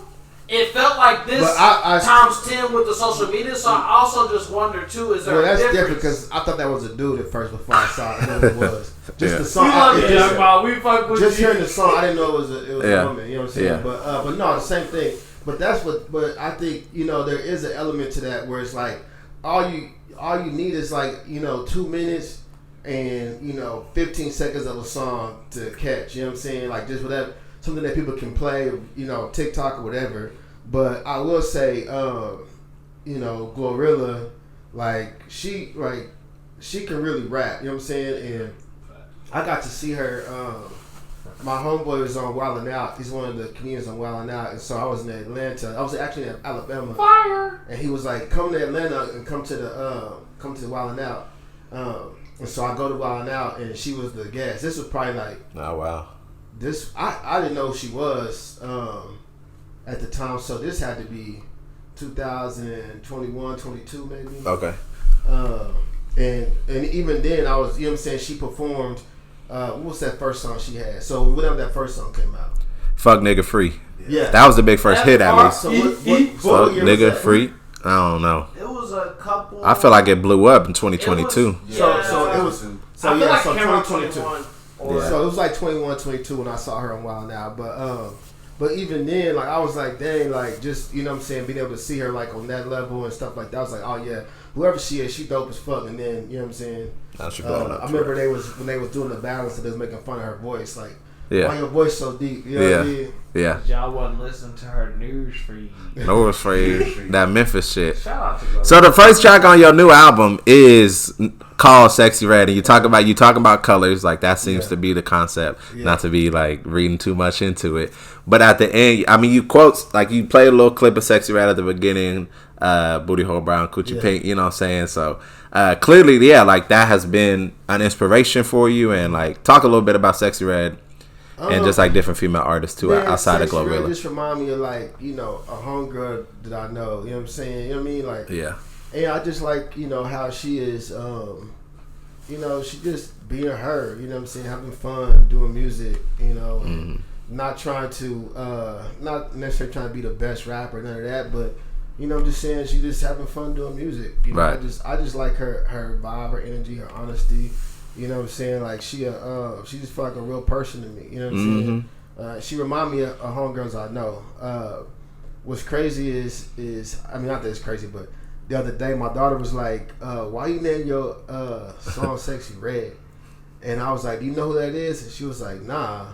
It felt like this times 10 with the social media, so I also just wonder too, is there a difference? Different because I thought that was a dude at first before I saw it. I know it was. Just the song. Just hearing the song, I didn't know it was a woman. You know what I'm saying? Yeah. But no, the same thing. But but I think there is an element to that where it's like all you need is like 2 minutes and 15 seconds of a song to catch. You know what I'm saying? Like just whatever. Something that people can play, TikTok or whatever. But I will say, Glorilla, she can really rap. You know what I'm saying? And I got to see her. My homeboy was on Wildin' Out. He's one of the comedians on Wildin' Out, and so I was in Atlanta. I was actually in Alabama. Fire. And he was like, "Come to Atlanta and come to Wildin' Out." And so I go to Wildin' Out, and she was the guest. This was probably like, oh wow. This I didn't know who she was at the time, so this had to be 2021, 22 maybe. Okay. And even then I was, she performed what was that first song she had? So whenever that first song came out. Fuck Nigga Free. Yeah. That was the big first hit at least. So what Fuck Nigga Free. I don't know. It was a couple. I feel like it blew up in 2022. So it was 2022. Yeah. So it was like 21, 22 when I saw her on Wild Now. But even then, like I was like, dang, like just being able to see her like on that level and stuff like that. I was like, oh yeah, whoever she is, she dope as fuck. And then you know what I'm saying? Now she blowing up. I remember when they was doing the balance, and they was making fun of her voice, like, why your voice so deep? You know what I mean? Yeah. Y'all wasn't listening to her news feed. News feed. That Memphis shit. Shout out to Glorilla. So the first track on your new album is called Sexy Red, and you talking about colors, like that seems to be the concept. Not to be like reading too much into it, but at the end, I mean, you quotes like you play a little clip of Sexy Red at the beginning, booty hole brown, coochie pink. You know what I'm saying? So clearly, like that has been an inspiration for you, and like talk a little bit about Sexy Red. And just like different female artists too, outside of Glorilla. Just remind me of like, a homegirl that I know. You know what I'm saying? You know what I mean? Like, yeah. And I just like, how she is, you know, she just being her, you know what I'm saying, having fun, doing music, you know, and not trying to, not necessarily trying to be the best rapper, none of that, but, you know, just saying she just having fun doing music. You know, right. I just like her vibe, her energy, her honesty. You know what I'm saying? Like she just feel like a real person to me. You know what I'm saying? She remind me of homegirls I know. What's crazy is I mean, not that it's crazy, but the other day my daughter was like, "Why you name your song Sexy Red?" And I was like, "Do you know who that is?" And she was like, "Nah."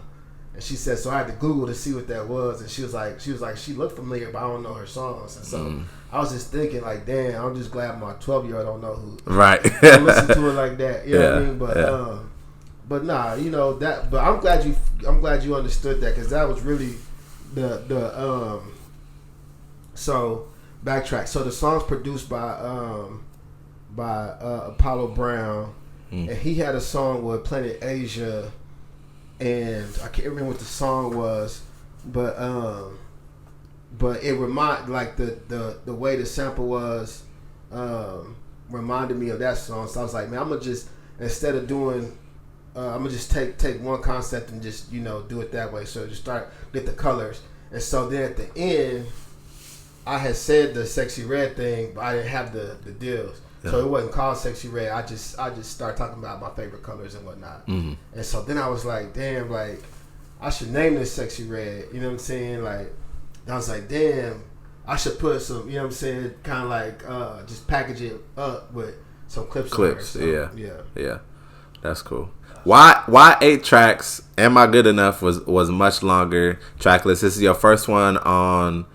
And she said, so I had to Google to see what that was. And she was like, she looked familiar, but I don't know her songs. And so I was just thinking, like, damn, I'm just glad my 12-year-old don't know who. Right. Don't listen to it like that. You know what I mean? But nah, you know that. But I'm glad you understood that, because that was really the So backtrack. So the song's produced by Apollo Brown, and he had a song with Planet Asia. And I can't remember what the song was, but it like the way the sample was reminded me of that song. So I was like, man, I'm gonna just, instead of doing, I'm gonna just take one concept and just, you know, do it that way. So just get the colors. And so then at the end, I had said the Sexy Red thing, but I didn't have the deals. Yeah. So it wasn't called Sexy Red. I just started talking about my favorite colors and whatnot. And so then I was like, damn, like I should name this Sexy Red. You know what I'm saying? Like I was like, damn, I should put some, you know what I'm saying, kind of like just package it up with some clips. So, yeah. That's cool. Why 8 tracks? Am I Good Enough was much longer track list. This is your first one on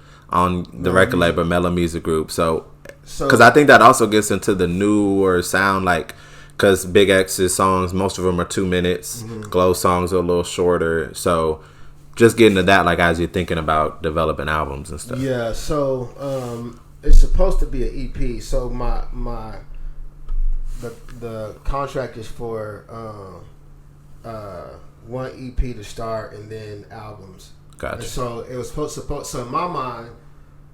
the record label Mello Music Group. So because I think that also gets into the newer sound, like, because Big X's songs, most of them are 2 minutes. Glow songs are a little shorter. So just getting to that, like, as you're thinking about developing albums and stuff. Yeah. So it's supposed to be an EP. So the contract is for one EP to start and then albums. Gotcha. And so it was supposed. So in my mind,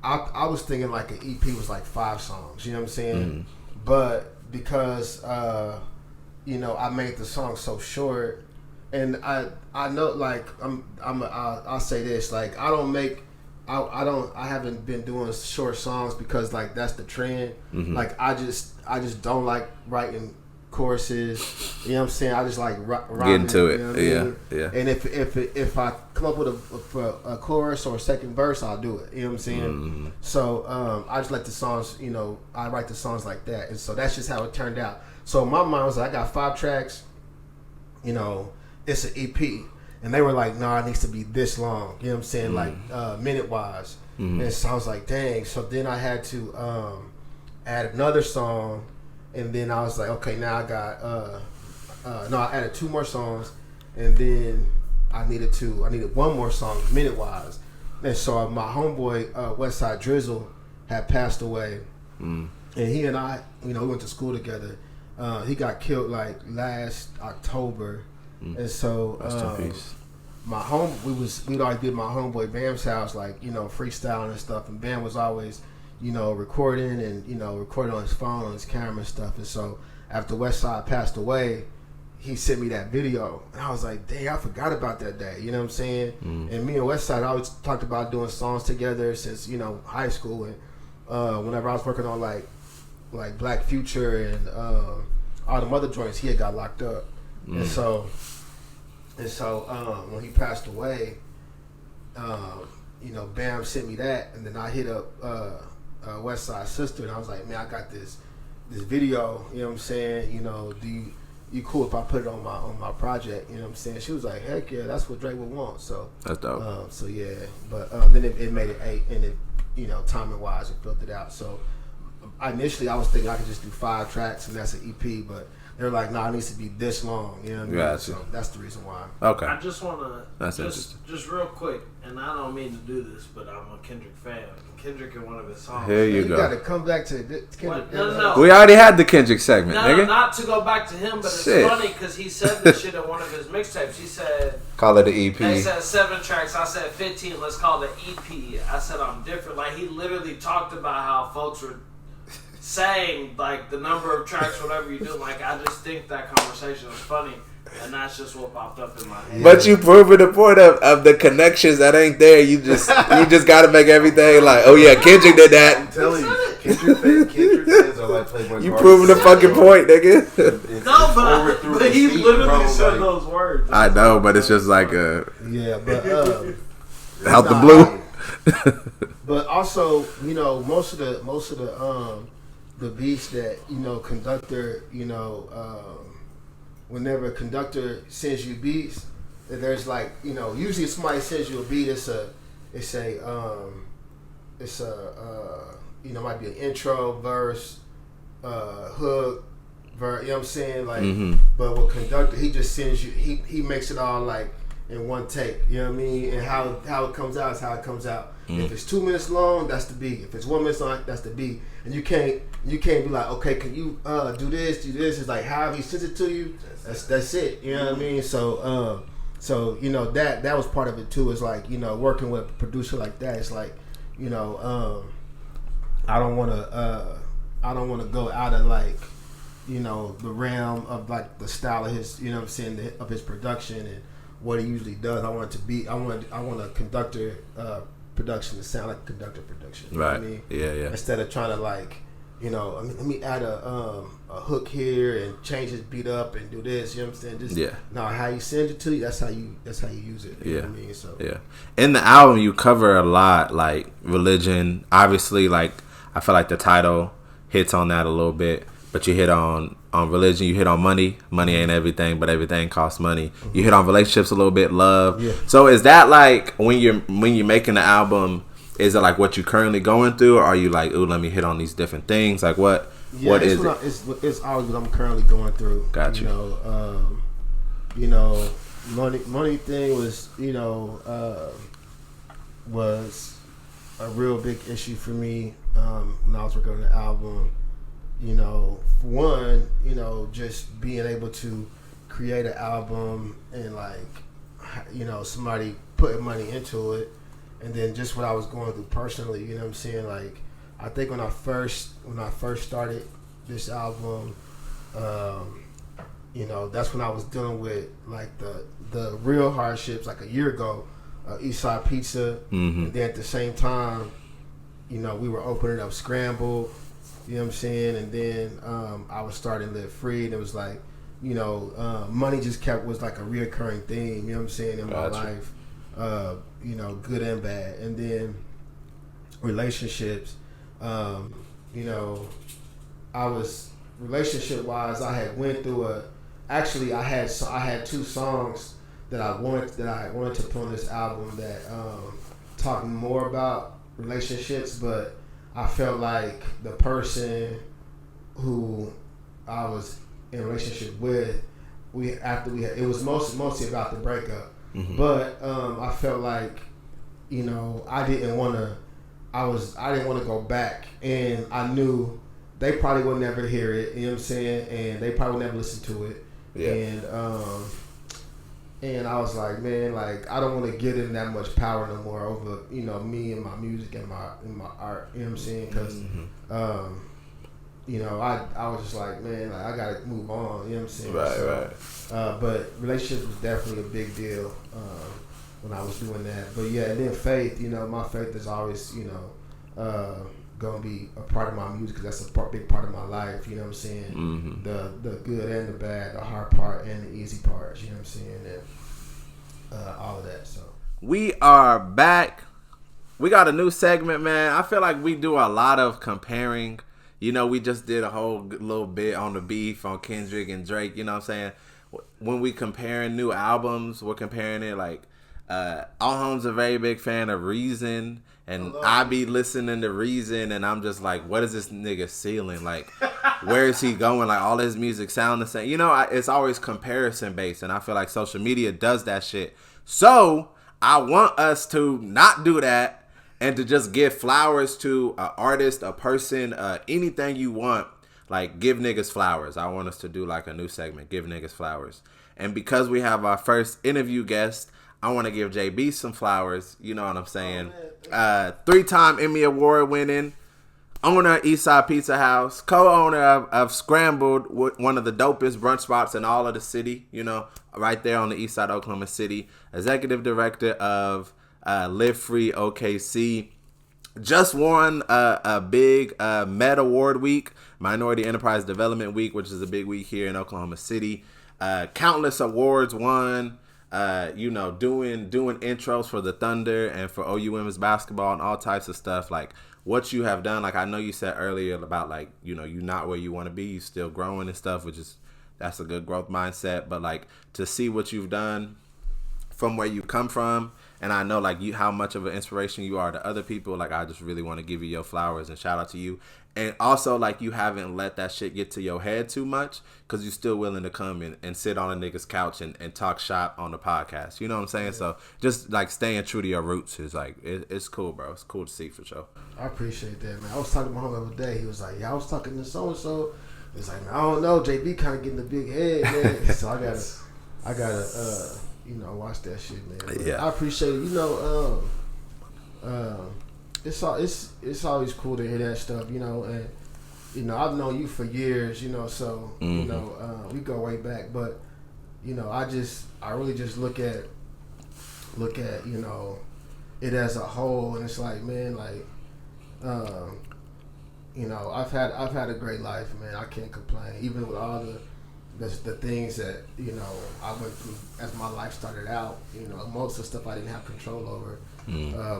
I was thinking like an EP was like 5 songs, you know what I'm saying? But because you know, I made the song so short, and I know, like I'll say this, like I haven't been doing short songs because like that's the trend. Like I just don't like writing choruses, you know what I'm saying? I just like get into it, you know what I mean? And if I come up with a chorus or a second verse, I'll do it, you know what I'm saying? So I just let the songs, you know, I write the songs like that, and so that's just how it turned out. So my mind was like, I got 5 tracks, you know, it's an EP, and they were like, nah, it needs to be this long, you know what I'm saying, like minute wise. And so I was like, dang. So then I had to add another song. And then I was like, okay, now I got I added 2 more songs, and then I needed one more song minute wise. And so my homeboy Westside Drizzle had passed away, and he and I, you know, we went to school together. He got killed like last October, and so we'd always be at my homeboy Bam's house, like, you know, freestyling and stuff, and Bam was always, you know, recording and, you know, recording on his phone, on his camera and stuff. And so after Westside passed away, he sent me that video. And I was like, dang, I forgot about that day. You know what I'm saying? And me and Westside always talked about doing songs together since, you know, high school. And whenever I was working on like Black Future and all the other joints, he had got locked up. And so when he passed away, you know, Bam sent me that, and then I hit up Westside's sister, and I was like, man, I got this video, you know what I'm saying, you know, you cool if I put it on my project, you know what I'm saying? She was like, heck yeah, that's what Drake would want. So that's dope. So yeah, but then it made it 8, and it, you know, timing wise, it filled it out. So initially I was thinking I could just do 5 tracks and that's an EP, but they're like, nah, it needs to be this long, you know what I mean? Gotcha. So that's the reason why. Okay. I just want to, just real quick, and I don't mean to do this, but I'm a Kendrick fan. Kendrick in one of his songs. Here you go. You got to come back to Kendrick. No. We already had the Kendrick segment, nigga. No, not to go back to him, but it's funny because he said this shit in one of his mixtapes. He said, call it an EP. They said 7 tracks. I said 15. Let's call it an EP. I said I'm different. Like, he literally talked about how folks were saying like the number of tracks, whatever you do. Like I just think that conversation was funny, and that's just what popped up in my head. But you proving the point of the connections that ain't there. You just got to make everything like, oh yeah, Kendrick did that. I'm telling you, Kendrick fans are like Playboy. You proving the fucking point, nigga. No, but he literally said those words. I know, but it's just like yeah, but out the blue. But also, you know, most of the beats that, you know, conductor, you know, whenever a conductor sends you beats, there's like, you know, usually if somebody sends you a beat, it's a you know, might be an intro, verse, hook, verse, you know what I'm saying? Like, but with conductor, he just sends you, he makes it all like in one take, you know what I mean? And how it comes out is how it comes out. If it's 2 minutes long, that's the beat. If it's 1 minute long, that's the beat. And you can't be like, okay, can you do this? It's like however he sends it to you, that's it. You know what I mean? So you know that was part of it too. Is like, you know, working with a producer like that. It's like, you know, I don't want to go out of like, you know, the realm of like the style of his, you know what I'm saying, of his production and what he usually does. I want a conductor production to sound like conductor production. You right. know what I mean? Yeah. Instead of trying to like, you know, let me add a hook here and change his beat up and do this. You know what I'm saying? Just no, how you send it to you. That's how you use it. You know what I mean? So yeah. In the album, you cover a lot like religion. Obviously, like I feel like the title hits on that a little bit, but you hit on religion. You hit on money. Money ain't everything, but everything costs money. You hit on relationships a little bit, love. Yeah. So is that like when you're making the album? Is it like what you currently going through, or are you like, ooh, let me hit on these different things? Like what? Yeah, what is it? It's always what I'm currently going through. Got you. You know, money thing was, you know, was a real big issue for me when I was working on the album. You know, for one, you know, just being able to create an album and like, you know, somebody putting money into it, and then just what I was going through personally. You know what I'm saying? Like, I think when I first started this album, you know, that's when I was dealing with like the real hardships. Like a year ago, Eastside Pizza, and then at the same time, you know, we were opening up Scramble. You know what I'm saying? And then I was starting to Live Free, and it was like, you know, money just was like a reoccurring theme, you know what I'm saying, in my life. You know, good and bad. And then relationships, you know, relationship wise, I had went through I had 2 songs that I wanted to put on this album that talk more about relationships, but I felt like the person who I was in a relationship with, it was mostly about the breakup. But I felt like, you know, I didn't want to go back, and I knew they probably would never hear it. You know what I'm saying? And they probably would never listen to it. Yeah. And I was like, man, like I don't want to give them that much power no more over, you know, me and my music and my art. You know what I'm saying? Because, you know, I was just like, man, like I gotta move on. You know what I'm saying? Right. But relationships was definitely a big deal when I was doing that. But yeah, and then faith. You know, my faith is always, you know, gonna be a part of my music because that's a big part of my life. You know what I'm saying? The good and the bad, the hard part and the easy parts. You know what I'm saying? And all of that. So we are back. We got a new segment, man. I feel like we do a lot of comparing. You know, we just did a whole little bit on the beef on Kendrick and Drake. You know what I'm saying? When we comparing new albums, we're comparing it like All Home's a very big fan of Reason. And I be listening to Reason, and I'm just like, what is this nigga ceiling? Like, where is he going? Like, all his music sound the same. You know, it's always comparison based, and I feel like social media does that shit. So, I want us to not do that and to just give flowers to an artist, a person, anything you want. Like, give niggas flowers. I want us to do, like, a new segment, give niggas flowers. And because we have our first interview guest, I want to give Jabee some flowers. You know what I'm saying? 3-time Emmy Award winning owner of Eastside Pizza House, co-owner of Scrambled, one of the dopest brunch spots in all of the city, you know, right there on the east side of Oklahoma City. Executive director of Live Free OKC. Just won a big Med Award week, Minority Enterprise Development Week, which is a big week here in Oklahoma City. Countless awards won. You know, doing intros for the Thunder and for OU women's basketball and all types of stuff. Like what you have done. Like I know you said earlier about like, you know, you're not where you want to be. You still growing and stuff, which is that's a good growth mindset. But like to see what you've done from where you come from. And I know like you how much of an inspiration you are to other people. Like I just really want to give you your flowers and shout out to you. And also like you haven't let that shit get to your head too much because you're still willing to come and sit on a nigga's couch and talk shop on the podcast. You know what I'm saying? Yeah. So just like staying true to your roots is like it's cool, bro. It's cool to see for sure. I appreciate that, man. I was talking to my homie the other day. He was like, yeah, I was talking to so and so. It's like, man, I don't know. JB kind of getting the big head, man. So I gotta you know, watch that shit, man. But yeah, I appreciate it. You know, it's always cool to hear that stuff, you know. And you know, I've known you for years, you know, so you know, we go way back. But you know, I really just look at you know it as a whole, and it's like, man, like, you know, I've had a great life, man. I can't complain, even with all the things that, you know, I went through as my life started out. You know, most of the stuff I didn't have control over.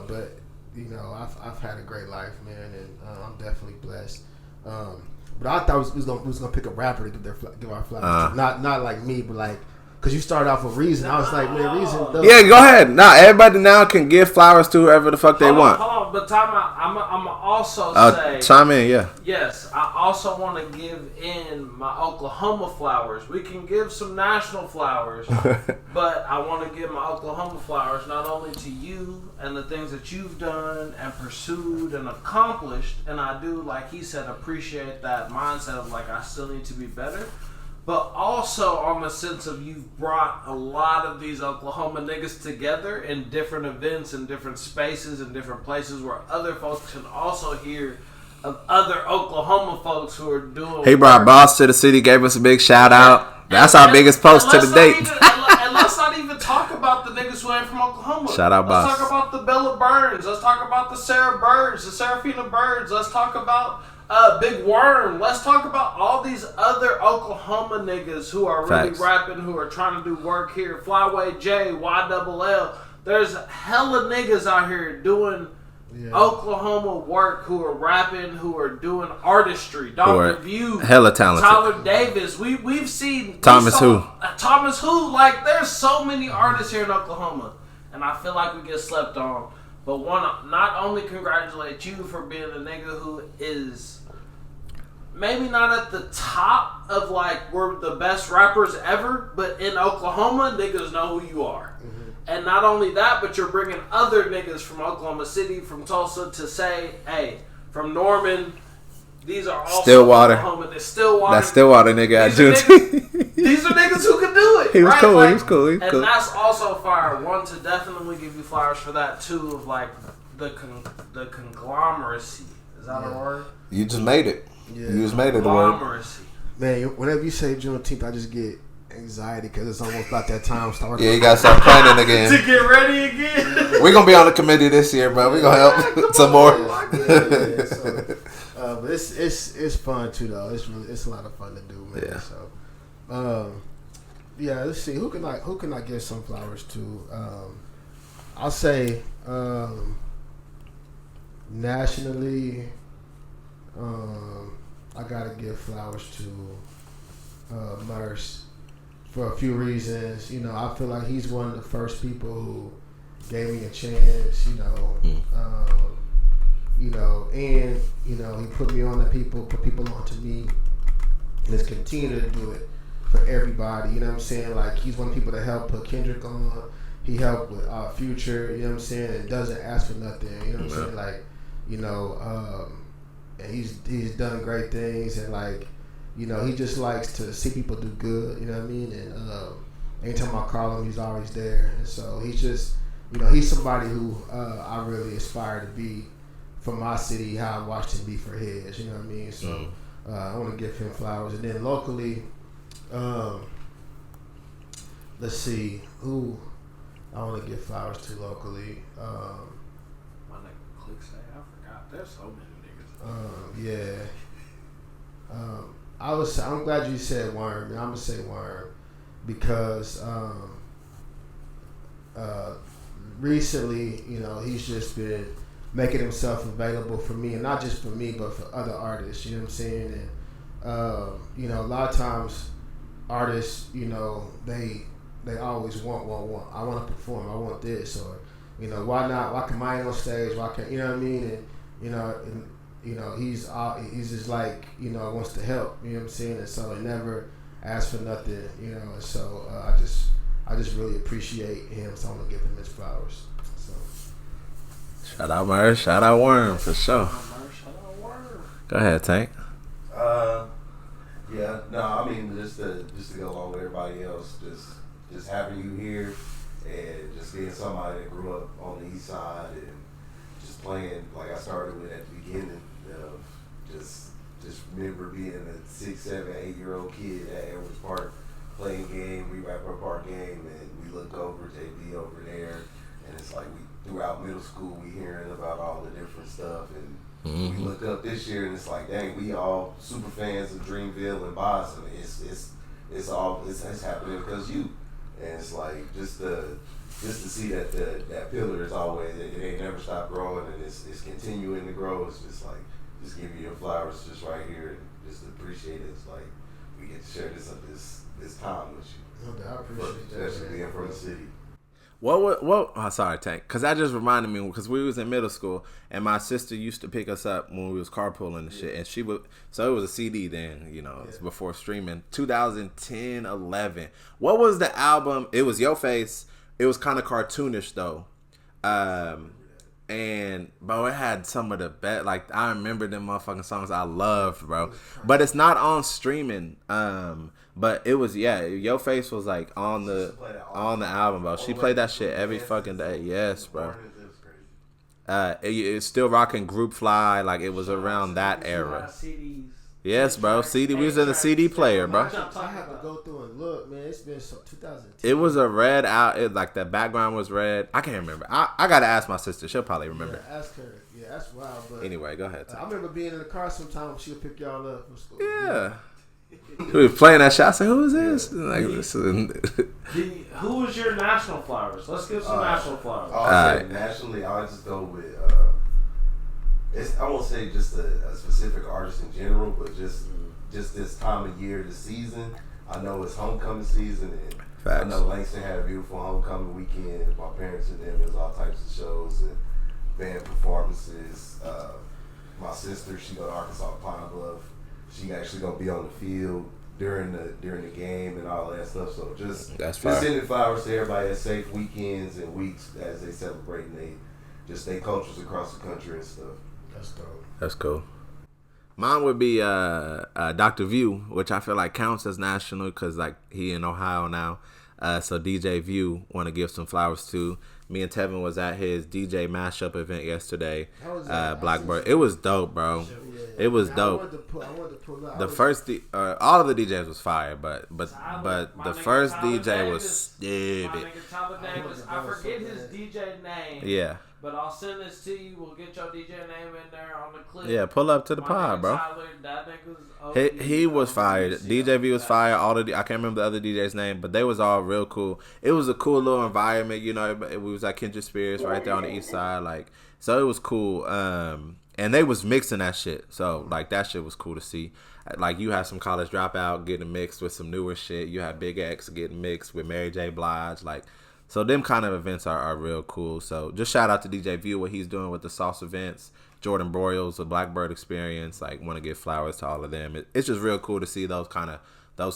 But, you know, I've had a great life, man, and I'm definitely blessed. But I thought we was gonna pick a rapper to give our flowers to. Not like me, but like, because you started off with Reason. I was like, man, Reason. Yeah, go ahead. Now everybody now can give flowers to whoever the fuck they want. Hold on, but time out. I'm also say. Chime in, yeah. Yes, I also want to give in my Oklahoma flowers. We can give some national flowers, but I want to give my Oklahoma flowers not only to you and the things that you've done and pursued and accomplished, and I do, like he said, appreciate that mindset of like I still need to be better. But also on the sense of you've brought a lot of these Oklahoma niggas together in different events and different spaces and different places where other folks can also hear of other Oklahoma folks who are doing. He brought Boss to the city, gave us a big shout out. That's our biggest post to the date. And let's not even talk about the niggas who ain't from Oklahoma. Shout out, Boss. Let's talk about the Bella Burns. Let's talk about the Sarah Birds, the Serafina Birds. Let's talk about Big Worm. Let's talk about all these other Oklahoma niggas who are really rapping, who are trying to do work here. Flyway J, YLL. There's hella niggas out here doing Oklahoma work who are rapping, who are doing artistry. Dr. View, hella talented. Tyler Davis. We've seen Thomas Who. Like there's so many artists here in Oklahoma, and I feel like we get slept on. But not only congratulate you for being a nigga who is maybe not at the top of like we're the best rappers ever, but in Oklahoma, niggas know who you are. And not only that, but you're bringing other niggas from Oklahoma City, from Tulsa to say, hey, from Norman, these are also Stillwater. Oklahoma. They're Stillwater. That Stillwater nigga at Juneteenth. These are niggas who can do it. He was right? cool. Like, he was cool. And that's also fire. One, to definitely give you flowers for that too, of like the conglomeracy. Is that a word? You just made it. Yeah. You just made it a word. Conglomeracy. Man, whenever you say Juneteenth, I just get anxiety because it's almost about that time. Yeah, you gotta start planning again. To get ready again. We're gonna be on the committee this year, bro. We're gonna help some more. Yeah. So, but it's fun too, though. It's a lot of fun to do, man. Yeah. So, yeah. Let's see who can I give some flowers to. I'll say nationally, I gotta give flowers to Merce for a few reasons. You know, I feel like he's one of the first people who gave me a chance. You know, and you know, he put people onto me, and has continued to do it for everybody. You know what I'm saying? Like he's one of the people that helped put Kendrick on. He helped with Future. You know what I'm saying? And doesn't ask for nothing. You know what I'm saying? Like, you know, and he's done great things, and like, you know, he just likes to see people do good. You know what I mean? And anytime I call him, he's always there. And so he's just, you know, he's somebody who I really aspire to be from my city, how I watched him be for his. You know what I mean? So I want to give him flowers. And then locally, let's see who I want to give flowers to locally. My nigga Click say, I forgot. There's so many niggas. I'm glad you said Worm. I'm gonna say Worm because recently, you know, he's just been making himself available for me, and not just for me, but for other artists. You know what I'm saying? And you know, a lot of times artists, you know, they always want. I want to perform. I want this, or you know, why not? Why come I ain't on stage? Why can't you know what I mean? And you know, he's just like, you know, wants to help. You know what I'm saying? And so he never asks for nothing. You know, and so I just really appreciate him. So I'm gonna give him his flowers. So shout out Merz, shout out Worm for sure. Go ahead, Tank. Yeah, no, I mean just to go along with everybody else, just having you here and just being somebody that grew up on the east side and just playing like I started with at the beginning of just remember being a 6, 7, 8-year-old kid at Edwards Park playing game. We wrap up our game and we look over Jabee over there, and it's like throughout middle school we hearing about all the different stuff, and we look up this year and it's like, dang, we all super fans of Dreamville and Boston. It's happening because you, and it's like just to see that that pillar is always, it ain't never stopped growing, and it's continuing to grow. It's just like, just give you your flowers just right here and just appreciate it. It's like we get to share this time with you. no doubt, I appreciate that. Especially being from the city. What? Oh, sorry, Tank. Because that just reminded me, because we was in middle school, and my sister used to pick us up when we was carpooling and shit, and she would. So it was a CD then, you know, it's before streaming. 2010, 11. What was the album? It was Yo Face. It was kind of cartoonish though, and bro, it had some of the best. Like I remember them motherfucking songs I loved, bro. But it's not on streaming. But it was, yeah. Yo Face was like on the album, bro. She played that shit every fucking day. Yes, bro. It's still rocking Group Fly. Like it was around that era. Yes, bro. CD. We was in the CD player, bro. I have to go through and look, man. It's been 2010. It was a red out. Like the background was red. I can't remember. I gotta ask my sister. She'll probably remember. Yeah, ask her. Yeah, that's wild. But anyway, go ahead. I remember being in the car sometimes. She'll pick y'all up from school. Yeah. We was playing that shit. I said, "Who is this?" Like, listen. Who was your national flowers? Let's give some national flowers. Right. Nationally, I would just go with. I won't say just a specific artist in general, but just this time of year, this season. I know it's homecoming season, and Facts. I know Langston had a beautiful homecoming weekend. My parents and them, there's all types of shows and band performances. My sister, she go to Arkansas Pine Bluff. She actually gonna be on the field during the game and all that stuff. So just sending flowers to everybody that safe weekends and weeks as they celebrate and they cultures across the country and stuff. That's dope. That's cool. Mine would be Dr. View, which I feel like counts as national because like he in Ohio now. So DJ View want to give some flowers to. Me and Tevin was at his DJ mashup event yesterday. Blackbird. It was dope, bro. It was dope. I wanted to pull up. The first, all of the DJs was fire, but the first DJ was stupid. My nigga Tyler Davis. I forget his DJ name. Yeah. But I'll send this to you. We'll get your DJ name in there on the clip. Yeah, pull up to the pod, bro. Tyler, that nigga was he was fired. DJ V was fired. I can't remember the other DJ's name, but they was all real cool. It was a cool little environment, you know. We was at Kendrick Spears right there on the east side, like, so it was cool. And they was mixing that shit, so like that shit was cool to see. Like you had some College Dropout getting mixed with some newer shit. You had Big X getting mixed with Mary J. Blige, like. So them kind of events are real cool. So just shout out to DJ View, what he's doing with the Sauce events. Jordan Broyles, the Blackbird Experience. Like, want to give flowers to all of them. It's just real cool to see those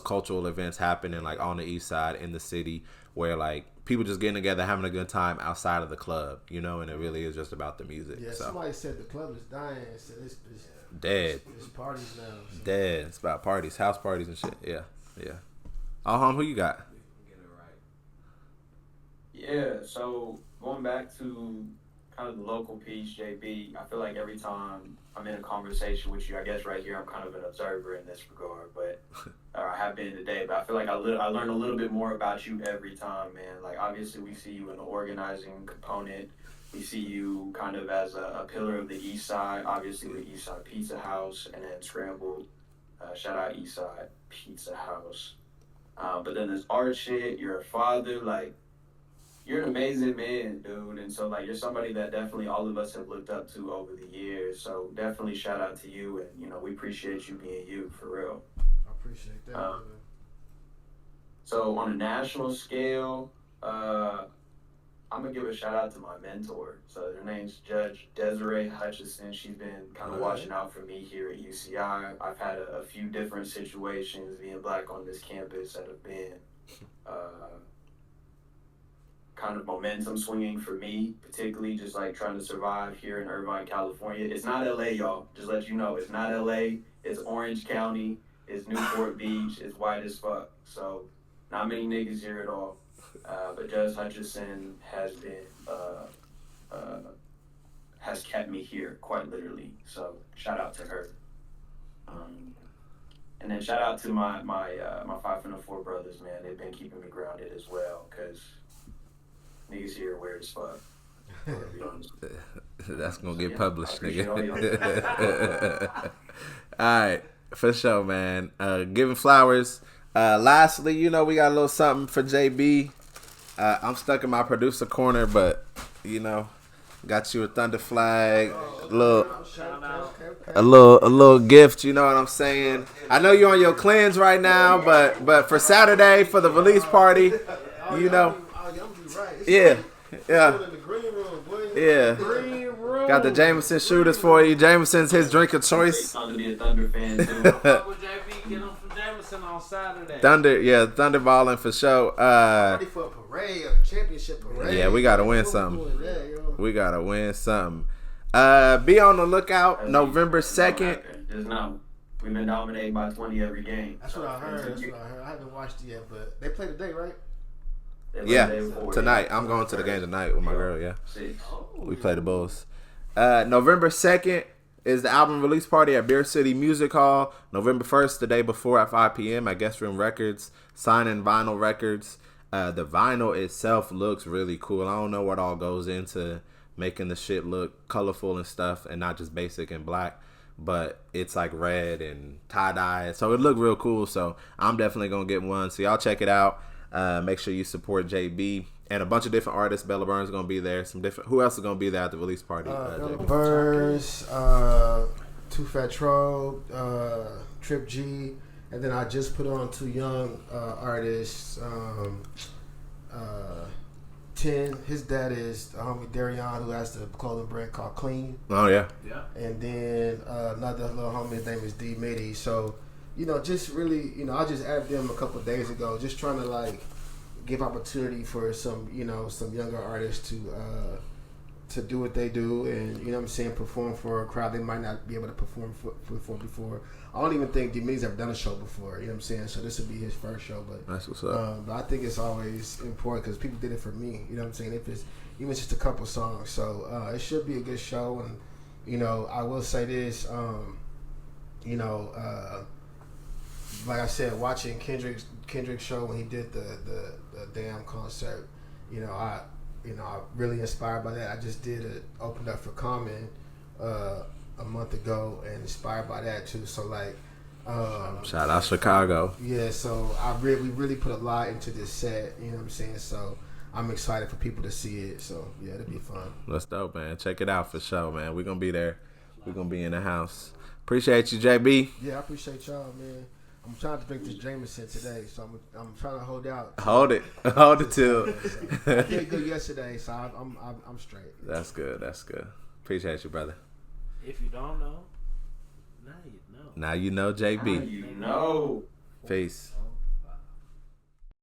cultural events happening like on the east side in the city where like people just getting together, having a good time outside of the club, you know, and it really is just about the music. Yeah, so. Somebody said the club is dying. So it's dead. It's parties now. So. Dead. It's about parties, house parties and shit. Yeah. Who you got? Yeah, so going back to kind of the local piece, JB. I feel like every time I'm in a conversation with you, I guess right here I'm kind of an observer in this regard, but I have been today. But I feel like I learn a little bit more about you every time, man. Like obviously we see you in the organizing component. We see you kind of as a pillar of the East Side, obviously the East Side Pizza House, and then Scrambled. Shout out East Side Pizza House. But then this art shit. You're a father, like. You're an amazing man, dude, and so like you're somebody that definitely all of us have looked up to over the years. So definitely shout out to you, and you know we appreciate you being you for real. I appreciate that. So on a national scale, I'm gonna give a shout out to my mentor. So her name's Judge Desiree Hutchison. She's been kind of watching out for me here at UCI. I've had a few different situations being black on this campus that have been. Kind of momentum swinging for me, particularly just like trying to survive here in Irvine, California. It's not LA, y'all. Just let you know, it's not LA. It's Orange County. It's Newport Beach. It's white as fuck. So not many niggas here at all. But Judge Hutchison has been has kept me here quite literally. So shout out to her. And then shout out to my 5 from the 4 brothers, man. They've been keeping me grounded as well, cause niggas here weird as fuck. That's gonna get published, nigga. Alright, for sure, man. Giving flowers. Lastly, you know, we got a little something for JB. I'm stuck in my producer corner, but you know, got you a Thunder flag, a little gift. You know what I'm saying? I know you're on your cleanse right now, but for Saturday for the release party, you know. Yeah. Got the Jameson shooters for you. Jameson's his drink of choice. To be a Thunder fan too. Get him from Jameson on Saturday. Thunder balling for sure. Ready for a parade, a championship parade. Yeah, we gotta win something. Be on the lookout. November 2nd. Just know we've been dominated by 20 every game. That's what I heard. I haven't watched it yet, but they play today, right? Yeah, tonight. I'm going to the game tonight with my girl, yeah. We play the Bulls. November 2nd is the album release party at Beer City Music Hall. November 1st, the day before at 5 p.m. at Guest Room Records, signing vinyl records. The vinyl itself looks really cool. I don't know what all goes into making the shit look colorful and stuff and not just basic and black. But it's like red and tie-dye. So it looked real cool. So I'm definitely going to get one. So y'all check it out. Make sure you support JB and a bunch of different artists. Bella Burns gonna be there. Who else is gonna be there at the release party? Bella Burns, Too Fat Troll, Trip G, and then I just put on 2 young artists. 10. His dad is the homie Darion, who has the clothing brand called Clean. Oh yeah. And then another little homie, his name is D Mitty. So. You know, just really, you know, I just added them a couple of days ago, just trying to like give opportunity for some, you know, some younger artists to do what they do, and you know what I'm saying, perform for a crowd they might not be able to perform for before. I don't even think D-Mitty's ever done a show before, you know what I'm saying? So this would be his first show, but that's what's up. But I think it's always important because people did it for me, you know what I'm saying? If it's even just a couple songs, so it should be a good show, and you know, I will say this, you know. Like I said, watching Kendrick's show when he did the damn concert, you know, I really inspired by that. I just opened up for Common a month ago and inspired by that too. So like, shout out Chicago. Yeah, so we really put a lot into this set. You know what I'm saying? So I'm excited for people to see it. So yeah, it'll be fun. That's dope, man. Check it out for sure, man. We're gonna be there. We're gonna be in the house. Appreciate you, JB. Yeah, I appreciate y'all, man. I'm trying to drink this Jameson today, so I'm trying to hold out. Hold it till. I did good yesterday, so I'm straight. That's good. Appreciate you, brother. If you don't know, now you know. Now you know, JB. Now you know. Peace.